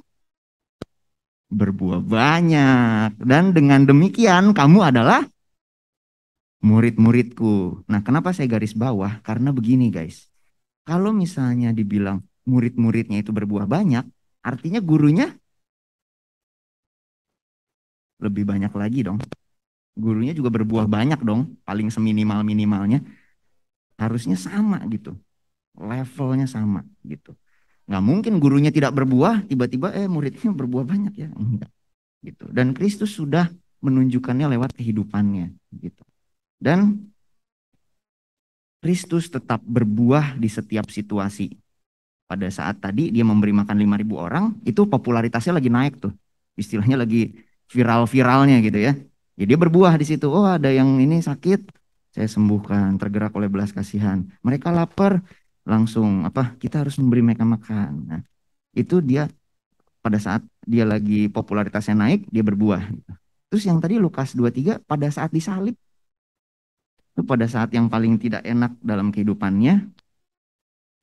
Speaker 5: berbuah banyak, dan dengan demikian kamu adalah murid-muridku. Nah, kenapa saya garis bawah? Karena begini guys, kalau misalnya dibilang murid-muridnya itu berbuah banyak, artinya gurunya lebih banyak lagi dong. Gurunya juga berbuah banyak dong, paling seminimal-minimalnya. Harusnya sama gitu, levelnya sama gitu. Nggak mungkin gurunya tidak berbuah, tiba-tiba muridnya berbuah banyak ya, enggak gitu. Dan Kristus sudah menunjukkannya lewat kehidupannya gitu. Dan Kristus tetap berbuah di setiap situasi. Pada saat tadi dia memberi makan 5.000 orang, itu popularitasnya lagi naik tuh. Istilahnya lagi viral-viralnya gitu ya. Ya dia berbuah di situ. Oh, ada yang ini sakit, saya sembuhkan, tergerak oleh belas kasihan. Mereka lapar, langsung kita harus memberi mereka makan. Nah, itu dia pada saat dia lagi popularitasnya naik, dia berbuah. Terus yang tadi Lukas 23 pada saat disalib, itu pada saat yang paling tidak enak dalam kehidupannya,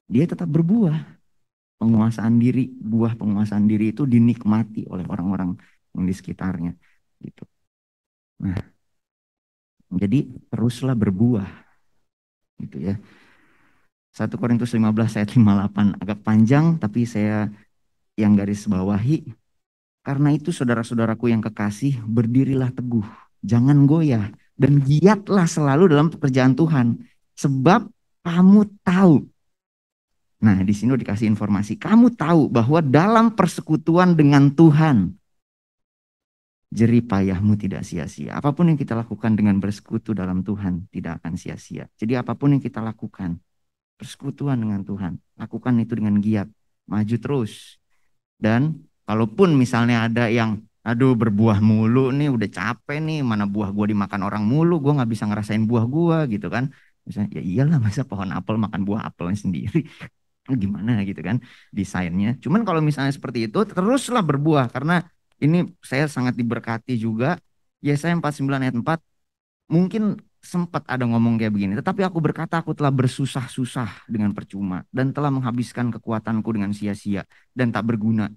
Speaker 5: dia tetap berbuah. Penguasaan diri, buah penguasaan diri itu dinikmati oleh orang-orang yang di sekitarnya. Gitu. Nah, jadi teruslah berbuah. Gitu ya. 1 Korintus 15 ayat 58 agak panjang, tapi saya yang garis bawahi. Karena itu saudara-saudaraku yang kekasih, berdirilah teguh, jangan goyah, dan giatlah selalu dalam pekerjaan Tuhan. Sebab kamu tahu. Nah, di sini udah dikasih informasi. Kamu tahu bahwa dalam persekutuan dengan Tuhan, jerih payahmu tidak sia-sia. Apapun yang kita lakukan dengan bersekutu dalam Tuhan tidak akan sia-sia. Jadi apapun yang kita lakukan, persekutuan dengan Tuhan, lakukan itu dengan giat, maju terus. Dan kalaupun misalnya ada yang aduh berbuah mulu nih, udah capek nih, mana buah gua dimakan orang mulu, gua nggak bisa ngerasain buah gua gitu kan. Misalnya, ya iyalah masa pohon apel makan buah apelnya sendiri. Gimana gitu kan desainnya. Cuman kalau misalnya seperti itu, teruslah berbuah. Karena ini saya sangat diberkati juga. Yesaya 49 ayat 4, mungkin sempat ada ngomong kayak begini. Tetapi aku berkata, aku telah bersusah-susah dengan percuma, dan telah menghabiskan kekuatanku dengan sia-sia dan tak berguna.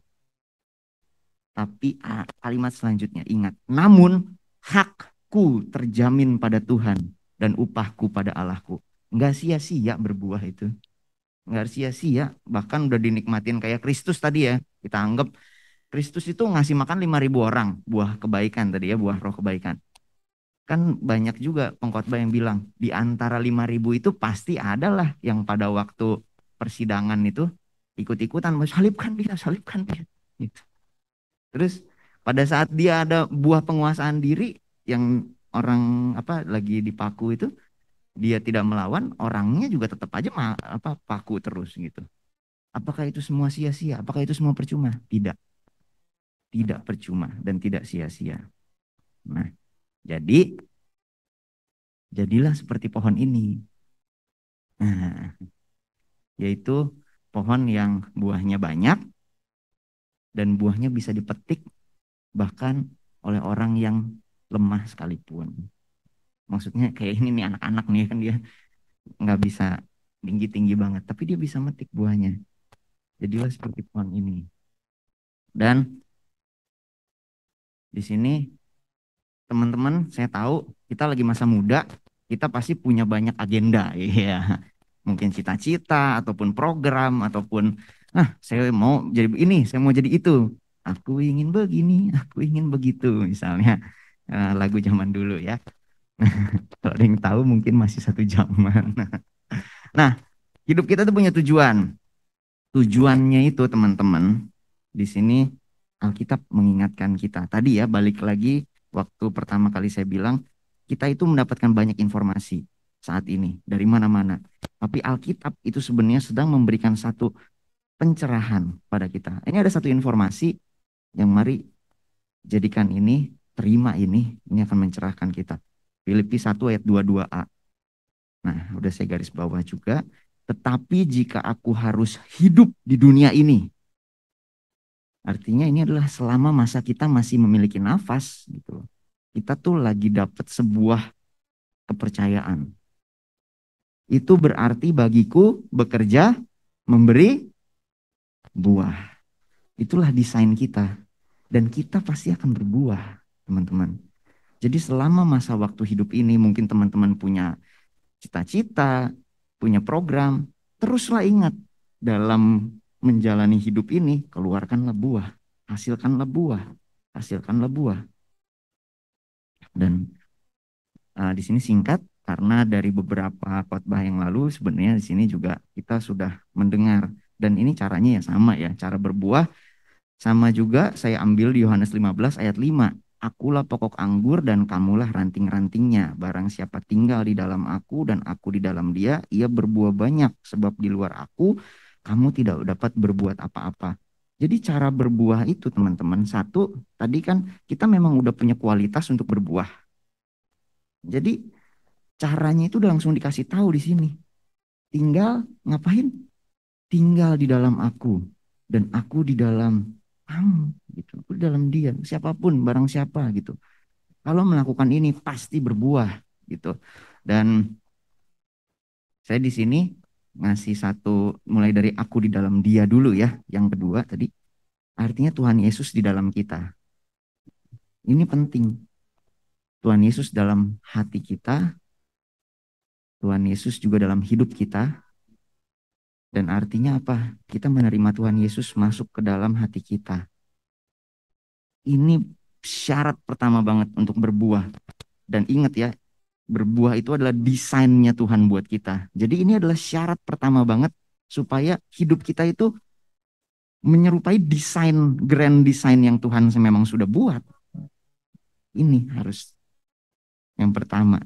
Speaker 5: Tapi kalimat selanjutnya, ingat. Namun hakku terjamin pada Tuhan dan upahku pada Allahku. Enggak sia-sia berbuah itu. Enggak sia-sia, bahkan udah dinikmatin kayak Kristus tadi ya. Kita anggap Kristus itu ngasih makan 5.000 orang, buah kebaikan tadi ya, buah roh kebaikan. Kan banyak juga pengkhotbah yang bilang, di antara 5.000 itu pasti adalah yang pada waktu persidangan itu ikut-ikutan, salibkan dia. Gitu. Terus pada saat dia ada buah penguasaan diri yang orang lagi dipaku itu, dia tidak melawan, orangnya juga tetap aja paku terus gitu. Apakah itu semua sia-sia? Apakah itu semua percuma? Tidak. Tidak percuma dan tidak sia-sia. Nah, jadilah seperti pohon ini. Nah, yaitu pohon yang buahnya banyak dan buahnya bisa dipetik bahkan oleh orang yang lemah sekalipun. Maksudnya kayak ini nih anak-anak nih kan dia nggak bisa tinggi-tinggi banget, tapi dia bisa metik buahnya. Jadilah seperti pohon ini. Dan di sini teman-teman, saya tahu kita lagi masa muda, kita pasti punya banyak agenda, ya. Mungkin cita-cita ataupun program ataupun saya mau jadi ini, saya mau jadi itu. Aku ingin begini, aku ingin begitu, misalnya lagu zaman dulu ya. Kalau ada yang tahu mungkin masih satu zaman. Nah, hidup kita tuh punya tujuan. Tujuannya itu teman-teman, di sini Alkitab mengingatkan kita. Tadi ya, balik lagi waktu pertama kali saya bilang, kita itu mendapatkan banyak informasi saat ini dari mana-mana. Tapi Alkitab itu sebenarnya sedang memberikan satu pencerahan pada kita. Ini ada satu informasi yang mari jadikan ini, terima ini akan mencerahkan kita. Filipi 1 ayat 22a. Nah, udah saya garis bawah juga. Tetapi jika aku harus hidup di dunia ini, artinya ini adalah selama masa kita masih memiliki nafas gitu. Kita tuh lagi dapat sebuah kepercayaan. Itu berarti bagiku bekerja memberi buah. Itulah desain kita. Dan kita pasti akan berbuah, teman-teman. Jadi selama masa waktu hidup ini mungkin teman-teman punya cita-cita, punya program, teruslah ingat dalam menjalani hidup ini, keluarkanlah buah, hasilkanlah buah, hasilkanlah buah. Dan di sini singkat karena dari beberapa khotbah yang lalu sebenarnya di sini juga kita sudah mendengar, dan ini caranya ya sama ya, cara berbuah sama juga saya ambil di Yohanes 15 ayat 5. Akulah pokok anggur dan kamulah ranting-rantingnya. Barang siapa tinggal di dalam aku dan aku di dalam dia, ia berbuah banyak. Sebab di luar aku, kamu tidak dapat berbuat apa-apa. Jadi cara berbuah itu teman-teman, satu, tadi kan kita memang udah punya kualitas untuk berbuah. Jadi caranya itu udah langsung dikasih tahu di sini. Tinggal ngapain? Tinggal di dalam aku dan aku di dalam kamu gitu, aku di dalam dia, siapapun, barang siapa gitu. Kalau melakukan ini pasti berbuah gitu. Dan saya di sini ngasih satu mulai dari aku di dalam dia dulu ya. Yang kedua tadi artinya Tuhan Yesus di dalam kita. Ini penting. Tuhan Yesus dalam hati kita. Tuhan Yesus juga dalam hidup kita. Dan artinya apa? Kita menerima Tuhan Yesus masuk ke dalam hati kita. Ini syarat pertama banget untuk berbuah. Dan ingat ya, berbuah itu adalah desainnya Tuhan buat kita. Jadi ini adalah syarat pertama banget supaya hidup kita itu menyerupai desain, grand design yang Tuhan memang sudah buat. Ini harus yang pertama.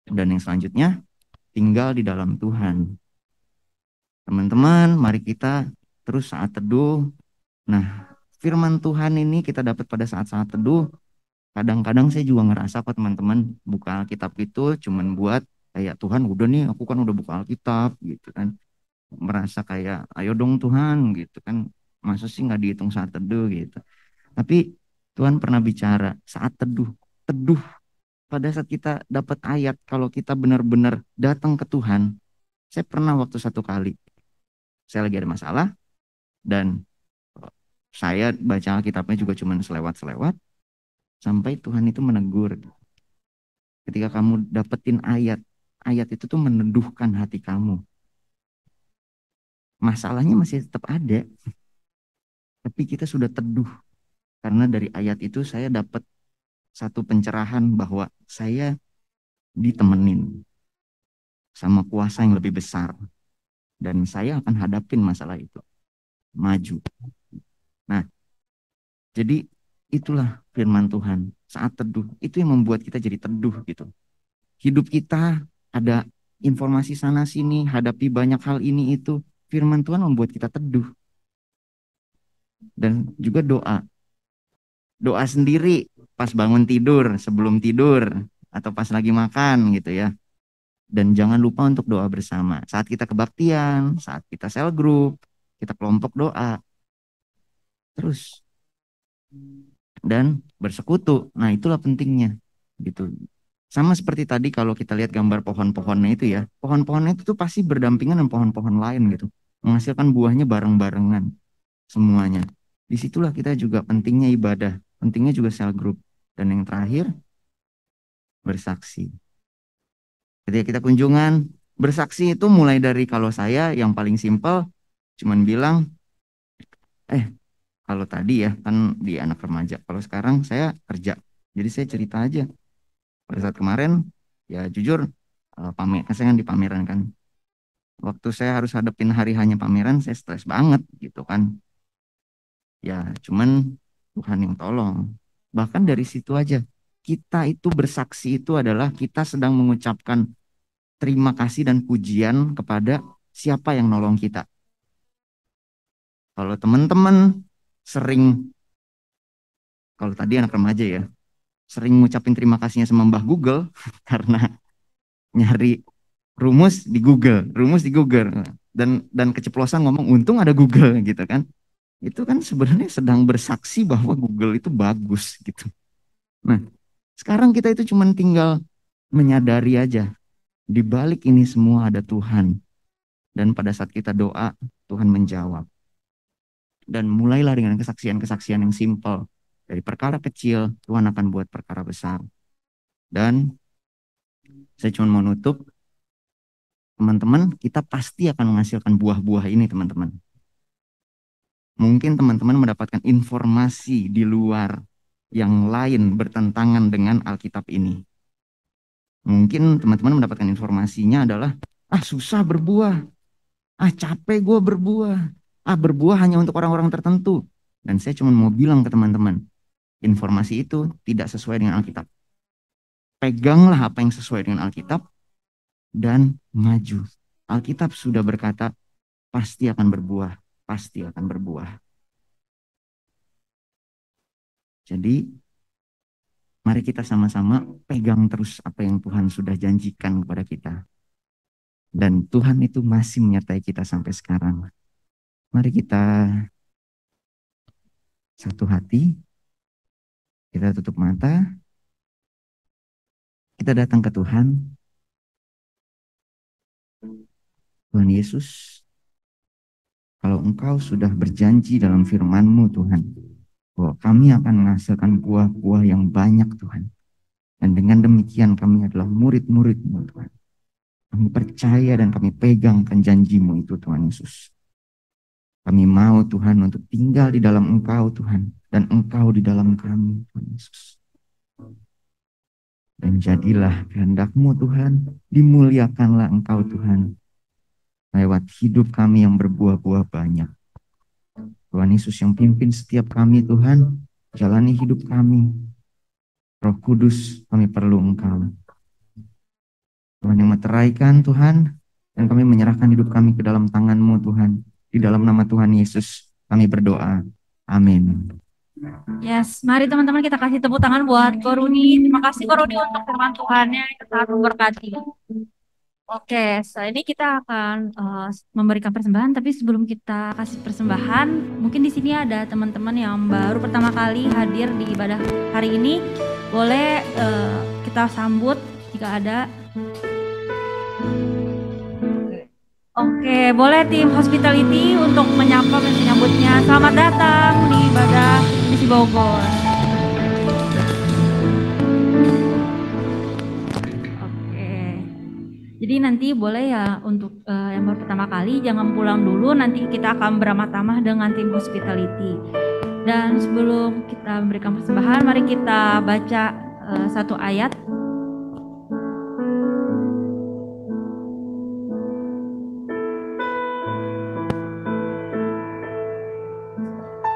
Speaker 5: Dan yang selanjutnya, tinggal di dalam Tuhan. Teman-teman, mari kita terus saat teduh. Nah, firman Tuhan ini kita dapat pada saat-saat teduh. Kadang-kadang saya juga ngerasa kok teman-teman buka Alkitab itu cuman buat kayak Tuhan udah nih aku kan udah buka Alkitab gitu kan. Merasa kayak ayo dong Tuhan gitu kan. Masa sih nggak dihitung saat teduh gitu. Tapi Tuhan pernah bicara saat teduh. Teduh pada saat kita dapat ayat, kalau kita benar-benar datang ke Tuhan. Saya pernah waktu satu kali saya lagi ada masalah dan saya baca Alkitabnya juga cuma selewat-selewat sampai Tuhan itu menegur. Ketika kamu dapetin ayat, ayat itu tuh meneduhkan hati kamu. Masalahnya masih tetap ada, tapi kita sudah teduh karena dari ayat itu saya dapat satu pencerahan bahwa saya ditemenin sama kuasa yang lebih besar. Dan saya akan hadapin masalah itu. Maju. Nah, jadi itulah firman Tuhan. Saat teduh, itu yang membuat kita jadi teduh gitu. Hidup kita ada informasi sana sini, hadapi banyak hal ini itu. Firman Tuhan membuat kita teduh. Dan juga doa. Doa sendiri pas bangun tidur, sebelum tidur, atau pas lagi makan gitu ya. Dan jangan lupa untuk doa bersama. Saat kita kebaktian, saat kita cell group, kita kelompok doa. Terus. Dan bersekutu. Nah itulah pentingnya. Gitu. Sama seperti tadi kalau kita lihat gambar pohon-pohonnya itu ya. Pohon-pohonnya itu tuh pasti berdampingan dengan pohon-pohon lain gitu. Menghasilkan buahnya bareng-barengan. Semuanya. Disitulah kita juga pentingnya ibadah. Pentingnya juga cell group. Dan yang terakhir, bersaksi. Ketika kita kunjungan, bersaksi itu mulai dari kalau saya yang paling simpel cuman bilang, kalau tadi ya kan di anak remaja, kalau sekarang saya kerja, jadi saya cerita aja. Pada saat kemarin, ya jujur, saya kan di pameran kan. Waktu saya harus hadapin hari hanya pameran, saya stres banget gitu kan. Ya cuman Tuhan yang tolong. Bahkan dari situ aja, kita itu bersaksi itu adalah kita sedang mengucapkan terima kasih dan pujian kepada siapa yang nolong kita. Kalau teman-teman sering, kalau tadi anak remaja ya, sering ngucapin terima kasihnya sama Mbah Google karena nyari rumus di Google dan keceplosan ngomong untung ada Google gitu kan. Itu kan sebenarnya sedang bersaksi bahwa Google itu bagus gitu. Nah, sekarang kita itu cuma tinggal menyadari aja di balik ini semua ada Tuhan. Dan pada saat kita doa, Tuhan menjawab. Dan mulailah dengan kesaksian-kesaksian yang simpel. Dari perkara kecil, Tuhan akan buat perkara besar. Dan saya cuma mau nutup, teman-teman, kita pasti akan menghasilkan buah-buah ini, teman-teman. Mungkin teman-teman mendapatkan informasi di luar yang lain bertentangan dengan Alkitab ini. Mungkin teman-teman mendapatkan informasinya adalah, susah berbuah, capek gue berbuah, berbuah hanya untuk orang-orang tertentu. Dan saya cuma mau bilang ke teman-teman, informasi itu tidak sesuai dengan Alkitab. Peganglah apa yang sesuai dengan Alkitab dan maju. Alkitab sudah berkata, pasti akan berbuah, pasti akan berbuah. Jadi, mari kita sama-sama pegang terus apa yang Tuhan sudah janjikan kepada kita. Dan Tuhan itu masih menyertai kita sampai sekarang. Mari kita satu hati, kita tutup mata, kita datang ke Tuhan. Tuhan Yesus, kalau Engkau sudah berjanji dalam firman-Mu Tuhan, bahwa kami akan menghasilkan buah-buah yang banyak Tuhan. Dan dengan demikian kami adalah murid-murid-Mu Tuhan. Kami percaya dan kami pegangkan janji-Mu itu Tuhan Yesus. Kami mau Tuhan untuk tinggal di dalam Engkau Tuhan. Dan Engkau di dalam kami Tuhan Yesus. Dan jadilah kehendak-Mu Tuhan. Dimuliakanlah Engkau Tuhan. Lewat hidup kami yang berbuah-buah banyak. Tuhan Yesus yang pimpin setiap kami Tuhan. Jalani hidup kami. Roh Kudus, kami perlu Engkau. Tuhan yang meteraikan Tuhan. Dan kami menyerahkan hidup kami ke dalam tangan-Mu Tuhan. Di dalam nama Tuhan Yesus kami berdoa. Amin.
Speaker 1: Yes, mari teman-teman kita kasih tepuk tangan buat Ko Rudi. Terima kasih Ko Rudi untuk firman Tuhannya yang sangat memberkati. Oke, setelah ini kita akan memberikan persembahan. Tapi sebelum kita kasih persembahan, mungkin di sini ada teman-teman yang baru pertama kali hadir di ibadah hari ini. Boleh kita sambut jika ada. Oke, boleh tim hospitality untuk menyapa dan menyambutnya. Selamat datang di ibadah Misi Bogor. Jadi nanti boleh ya untuk yang baru pertama kali jangan pulang dulu, nanti kita akan beramah-tamah dengan tim hospitality. Dan sebelum kita memberikan persembahan, mari kita baca satu ayat.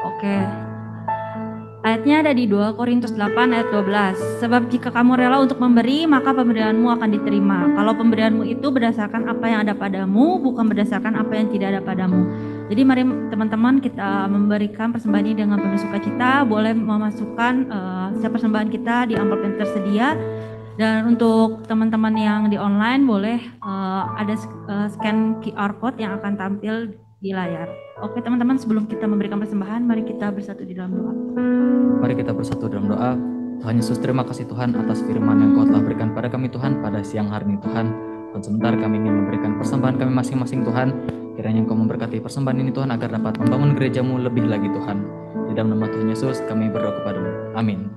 Speaker 1: Oke. Ayatnya ada di 2 Korintus 8 ayat 12. Sebab jika kamu rela untuk memberi, maka pemberianmu akan diterima. Kalau pemberianmu itu berdasarkan apa yang ada padamu, bukan berdasarkan apa yang tidak ada padamu. Jadi mari teman-teman kita memberikan persembahan ini dengan penuh sukacita. Boleh memasukkan setiap persembahan kita di amplop yang tersedia. Dan untuk teman-teman yang di online boleh ada scan QR code yang akan tampil di layar. Oke teman-teman, sebelum kita memberikan persembahan, mari kita bersatu di dalam doa.
Speaker 3: Mari kita bersatu dalam doa. Tuhan Yesus, terima kasih Tuhan atas firman yang Kau telah berikan pada kami Tuhan pada siang hari ini Tuhan. Dan sebentar kami ingin memberikan persembahan kami masing-masing Tuhan. Kiranya Engkau memberkati persembahan ini Tuhan agar dapat membangun gereja-Mu lebih lagi Tuhan. Di dalam nama Tuhan Yesus kami berdoa kepada-Mu. Amin.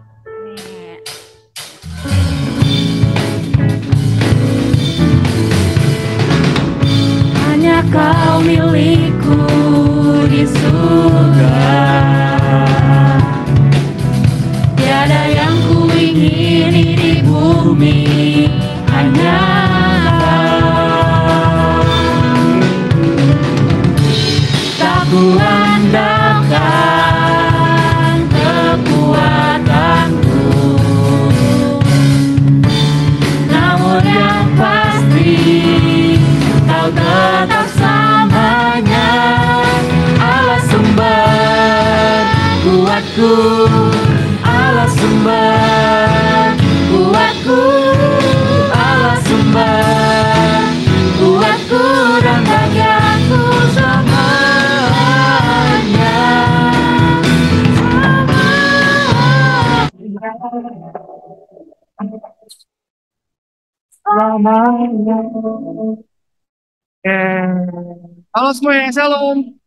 Speaker 1: Hanya Kau milikku di surga, tiada yang ku ingini di bumi, hanya Kau. Tak ku andalkan kekuatanku, namun yang pasti Kau tetap selamanya Allah sumber kuatku, Allah sumber kuatku, Allah sumber kuatku dan bagianku semuanya.
Speaker 7: Halo semuanya, shalom.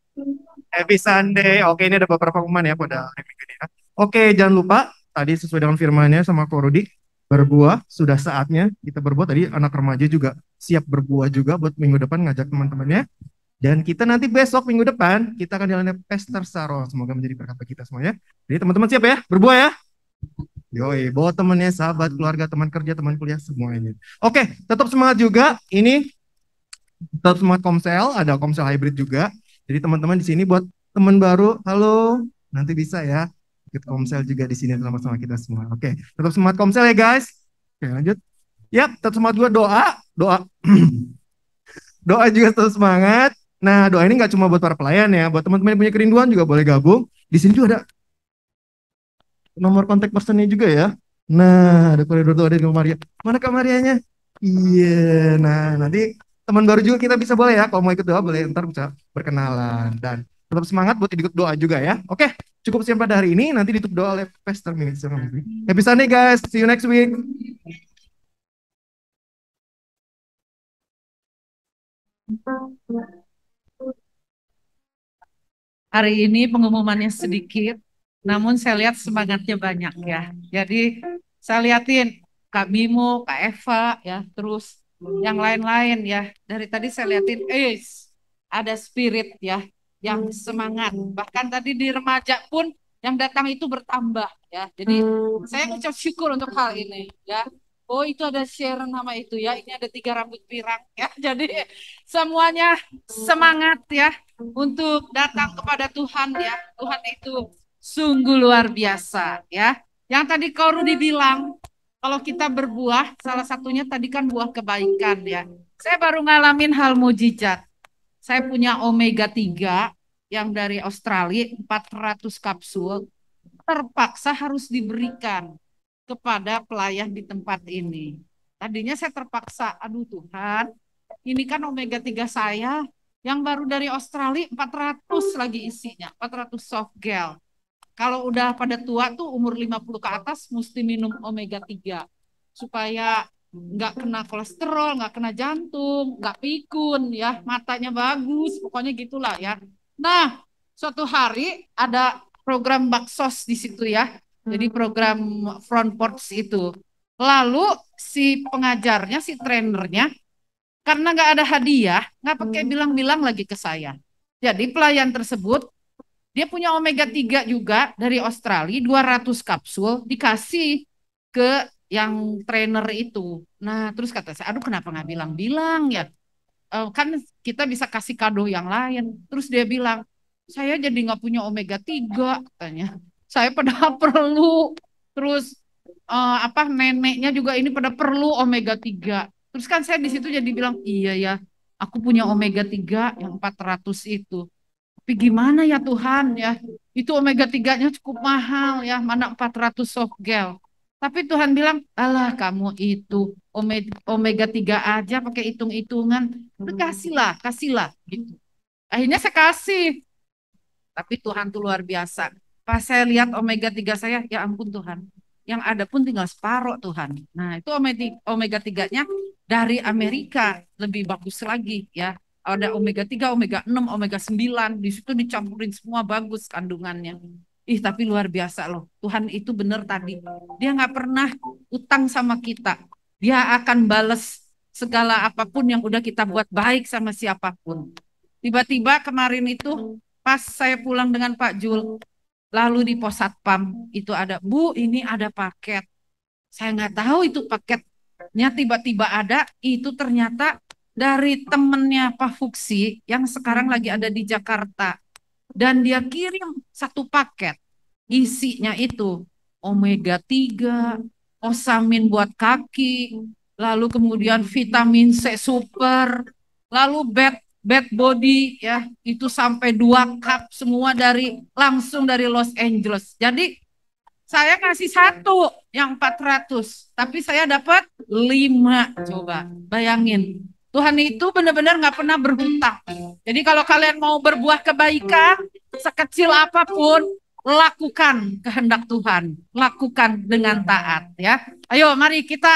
Speaker 7: Happy Sunday. Oke, ini ada beberapa pengumuman ya pada hari Minggu ini ya. Oke, jangan lupa tadi sesuai dengan firman-Nya sama Ko Rudi, berbuah sudah saatnya kita berbuah. Tadi anak remaja juga siap berbuah juga buat minggu depan ngajak teman-temannya. Dan kita nanti besok minggu depan kita akan jalannya Pastor Saro. Semoga menjadi berkat bagi kita semuanya. Jadi teman-teman siap ya? Berbuah ya? Yoi, bawa temennya, sahabat, keluarga, teman kerja, teman kuliah, semuanya. Oke, tetap semangat juga. Ini tetap semangat Komsel, ada Komsel hybrid juga. Jadi teman-teman di sini buat teman baru, halo, nanti bisa ya ikut Komsel juga di sini sama-sama kita semua. Oke, tetap semangat Komsel ya guys. Oke, lanjut. Yap, tetap semangat juga doa. Doa juga tetap semangat. Nah, doa ini nggak cuma buat para pelayan ya, buat teman-teman yang punya kerinduan juga boleh gabung. Di sini juga ada nomor kontak personnya juga ya. Nah, ada koridor doa dari Kak Maria. Mana Kak Marianya? Iya, nah nanti teman baru juga kita bisa boleh ya, kalau mau ikut doa boleh, ntar bisa berkenalan. Dan tetap semangat buat ikut doa juga ya. Oke, cukup sekian pada hari ini, nanti ditutup doa oleh Pastor Mimi. Happy Sunday guys, see you next week.
Speaker 4: Hari ini pengumumannya sedikit, namun saya lihat semangatnya banyak ya. Jadi saya liatin Kak Bimo, Kak Eva ya, terus yang lain-lain ya. Dari tadi saya liatin, ada spirit ya, yang semangat. Bahkan tadi di remaja pun yang datang itu bertambah ya. Jadi saya ucap syukur untuk hal ini ya. Oh itu ada Sharon nama itu ya, ini ada 3 rambut pirang ya. Jadi semuanya semangat ya untuk datang kepada Tuhan ya. Tuhan itu sungguh luar biasa ya. Yang tadi Kak Rudi bilang, kalau kita berbuah, salah satunya tadi kan buah kebaikan ya. Saya baru ngalamin hal mujizat. Saya punya omega 3 yang dari Australia, 400 kapsul, terpaksa harus diberikan kepada pelayan di tempat ini. Tadinya saya terpaksa, aduh Tuhan, ini kan omega 3 saya yang baru dari Australia 400 lagi isinya, 400 soft gel. Kalau udah pada tua tuh umur 50 ke atas mesti minum omega 3 supaya nggak kena kolesterol, nggak kena jantung, nggak pikun ya, matanya bagus, pokoknya gitulah ya. Nah, suatu hari ada program baksos di situ ya. Jadi program front porch itu. Lalu si pengajarnya, si trainernya, karena nggak ada hadiah, nggak pakai bilang-bilang lagi ke saya. Jadi pelayan tersebut, dia punya omega 3 juga dari Australia, 200 kapsul, dikasih ke yang trainer itu. Nah terus kata saya, aduh kenapa nggak bilang-bilang ya? Kan kita bisa kasih kado yang lain. Terus dia bilang, saya jadi nggak punya omega 3 katanya. Saya pada perlu, terus neneknya juga ini pada perlu omega 3. Terus kan saya di situ jadi bilang, iya ya, aku punya omega 3 yang 400 itu. Tapi gimana ya Tuhan ya, itu omega 3-nya cukup mahal ya, mana 400 soft gel. Tapi Tuhan bilang, alah kamu itu omega 3 aja pakai hitung-hitungan, kasihlah gitu. Akhirnya saya kasih. Tapi Tuhan tuh luar biasa. Pas saya lihat omega 3 saya, ya ampun Tuhan. Yang ada pun tinggal separuh Tuhan. Nah itu omega 3-nya dari Amerika lebih bagus lagi ya. Ada omega 3, omega 6, omega 9. Di situ dicampurin semua bagus kandungannya. Tapi luar biasa loh. Tuhan itu benar tadi. Dia nggak pernah utang sama kita. Dia akan bales segala apapun yang udah kita buat baik sama siapapun. Tiba-tiba kemarin itu pas saya pulang dengan Pak Jul, lalu di pos satpam itu ada, Bu ini ada paket. Saya nggak tahu itu paketnya tiba-tiba ada, itu ternyata dari temennya Pak Fuksi yang sekarang lagi ada di Jakarta. Dan dia kirim satu paket, isinya itu omega 3, osamin buat kaki, lalu kemudian vitamin C super, lalu bad body ya, itu sampai 2 cup semua langsung dari Los Angeles. Jadi saya kasih 1 yang 400, tapi saya dapat 5. Coba bayangin. Tuhan itu benar-benar nggak pernah berhutang. Jadi kalau kalian mau berbuah kebaikan, sekecil apapun, lakukan kehendak Tuhan. Lakukan dengan taat ya. Ayo mari kita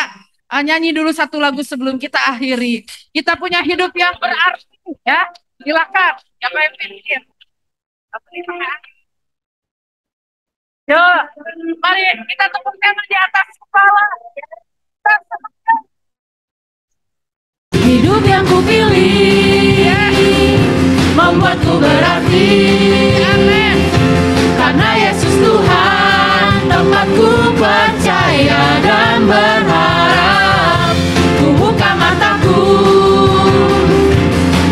Speaker 4: nyanyi dulu satu lagu sebelum kita akhiri. Kita punya hidup yang berarti ya. Silakan. Siapa yang pikir? Yo, mari kita tepuk tangan di atas kepala.
Speaker 1: Hidup yang kupilih,
Speaker 4: membuatku berarti. Amin. Karena Yesus Tuhan, tempatku percaya dan berharap. Ku buka mataku,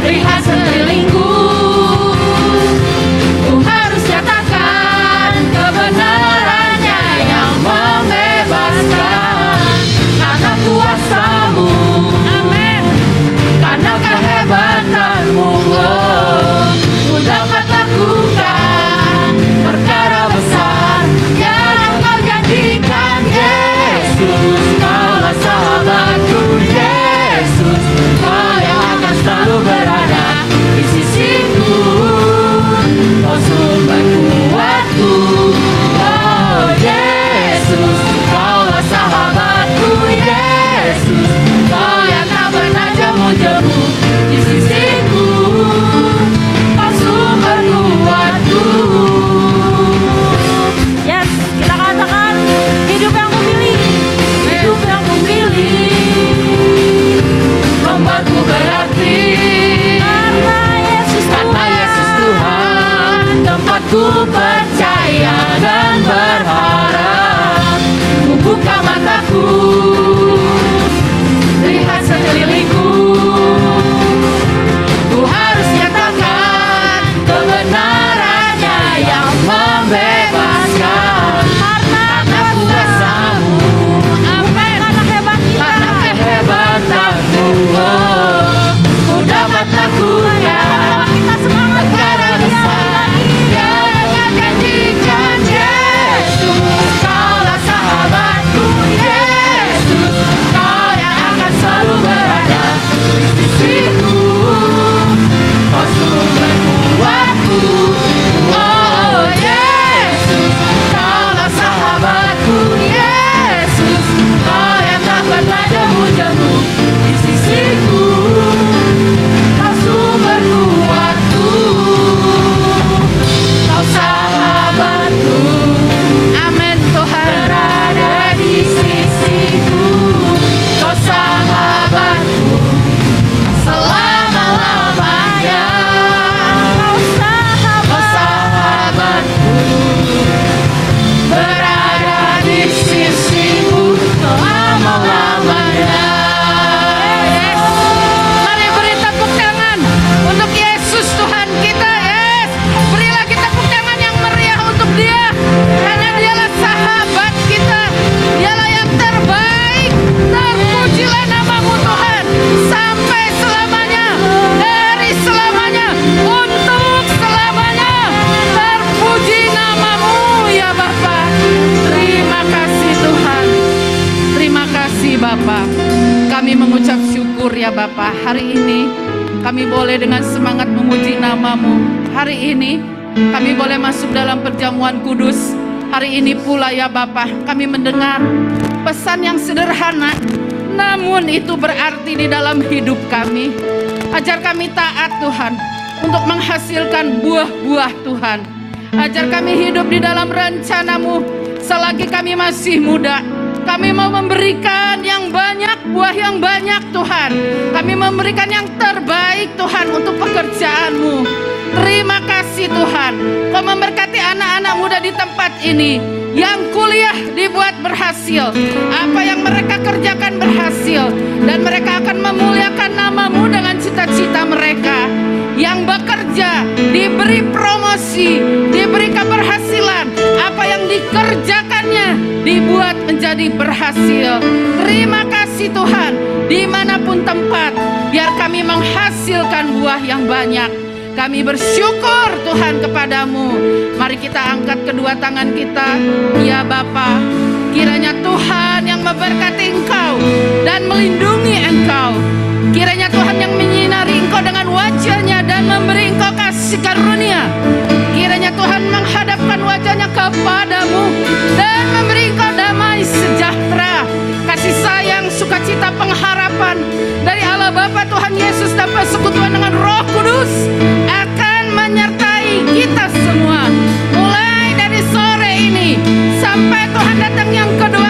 Speaker 4: lihat sekelilingku. Ku harus nyatakan kebenarannya yang membebaskan. Karena kuasa-Mu, amin. Karena kehebatan-Mu, Ku dapat lakukan perkara besar yang Kau janjikan. Yesus, Kaulah sahabatku. Yesus, Kau yang akan selalu berada di sisiku. Kau sumber kuatku. Oh Yesus, Kaulah sahabatku. Yesus, Kau yang tak pernah jemu-jemu di sisiku. Kau sumber kuatku.
Speaker 1: Yes, kita katakan hidup yang memilih.
Speaker 4: Hidup yang memilih membuatku berarti. Karena Yesus Tuhan, tempatku percaya dan berharap. Ku buka mataku, lihat sekelilingku. Ku harus nyatakan kebenarannya yang membebaskan. Karena kuasa-Mu, amin. Karena kehebatan-Mu, ku dapat lakukan perkara besar yang Kau janjikan. Yesus, Kaulah sahabatku. Yesus, Kau yang akan selalu berada di sisiku. Kau sumber kuatku. Oh Yesus, Kaulah sahabatku. Yesus, Kau yang tak pernah jemu-jemu di sisiku. Kau sumber kuatku. Kau sahabatku. Amin Tuhan. Berada di sisiku. Kau sahabatku selama-lamanya. Kau sahabatku. Berada di sisiku selama-lamanya. Mari beri tepuk tangan untuk Yesus Tuhan kita. Yes, berilah kita tepuk tangan yang meriah untuk Dia, karena Dialah sahabat kita. Dialah yang terbaik. Terpujilah nama-Mu Tuhan sampai selamanya, dari selamanya, untuk selamanya. Terpuji nama-Mu ya Bapa. Terima kasih Tuhan. Terima kasih Bapa. Kami mengucap syukur ya Bapa. Hari ini kami boleh dengan semangat memuji nama-Mu. Hari ini kami boleh masuk dalam perjamuan kudus. Hari ini pula ya Bapa, kami mendengar pesan yang sederhana, namun itu berarti di dalam hidup kami. Ajar kami taat Tuhan untuk menghasilkan buah-buah Tuhan. Ajar kami hidup di dalam rencana-Mu selagi kami masih muda. Kami mau memberikan yang banyak, buah yang banyak Tuhan. Kami memberikan yang terbaik Tuhan untuk pekerjaan-Mu. Terima kasih Tuhan. Kau memberkati anak-anak muda di tempat ini. Yang kuliah dibuat berhasil. Apa yang mereka kerjakan berhasil. Dan mereka akan memuliakan nama-Mu dengan cita-cita mereka. Yang bekerja diberi promosi, diberi keberhasilan. Apa yang dikerjakannya dibuat menjadi berhasil. Terima kasih Tuhan. Dimanapun tempat, biar kami menghasilkan buah yang banyak. Kami bersyukur Tuhan kepadamu. Mari kita angkat kedua tangan kita. Ya Bapa, kiranya Tuhan yang memberkati Engkau dan melindungi Engkau. Kiranya Tuhan yang menyinari Engkau dengan wajah-Nya dan memberi Engkau kasih karunia. Kiranya Tuhan menghadapkan wajah-Nya kepadamu dan memberi Engkau damai sejahtera, kasih sayang, sukacita, pengharapan dari Allah Bapa, Tuhan Yesus dan persekutuan dengan Roh Kudus akan menyertai kita semua mulai dari sore ini sampai Tuhan datang yang kedua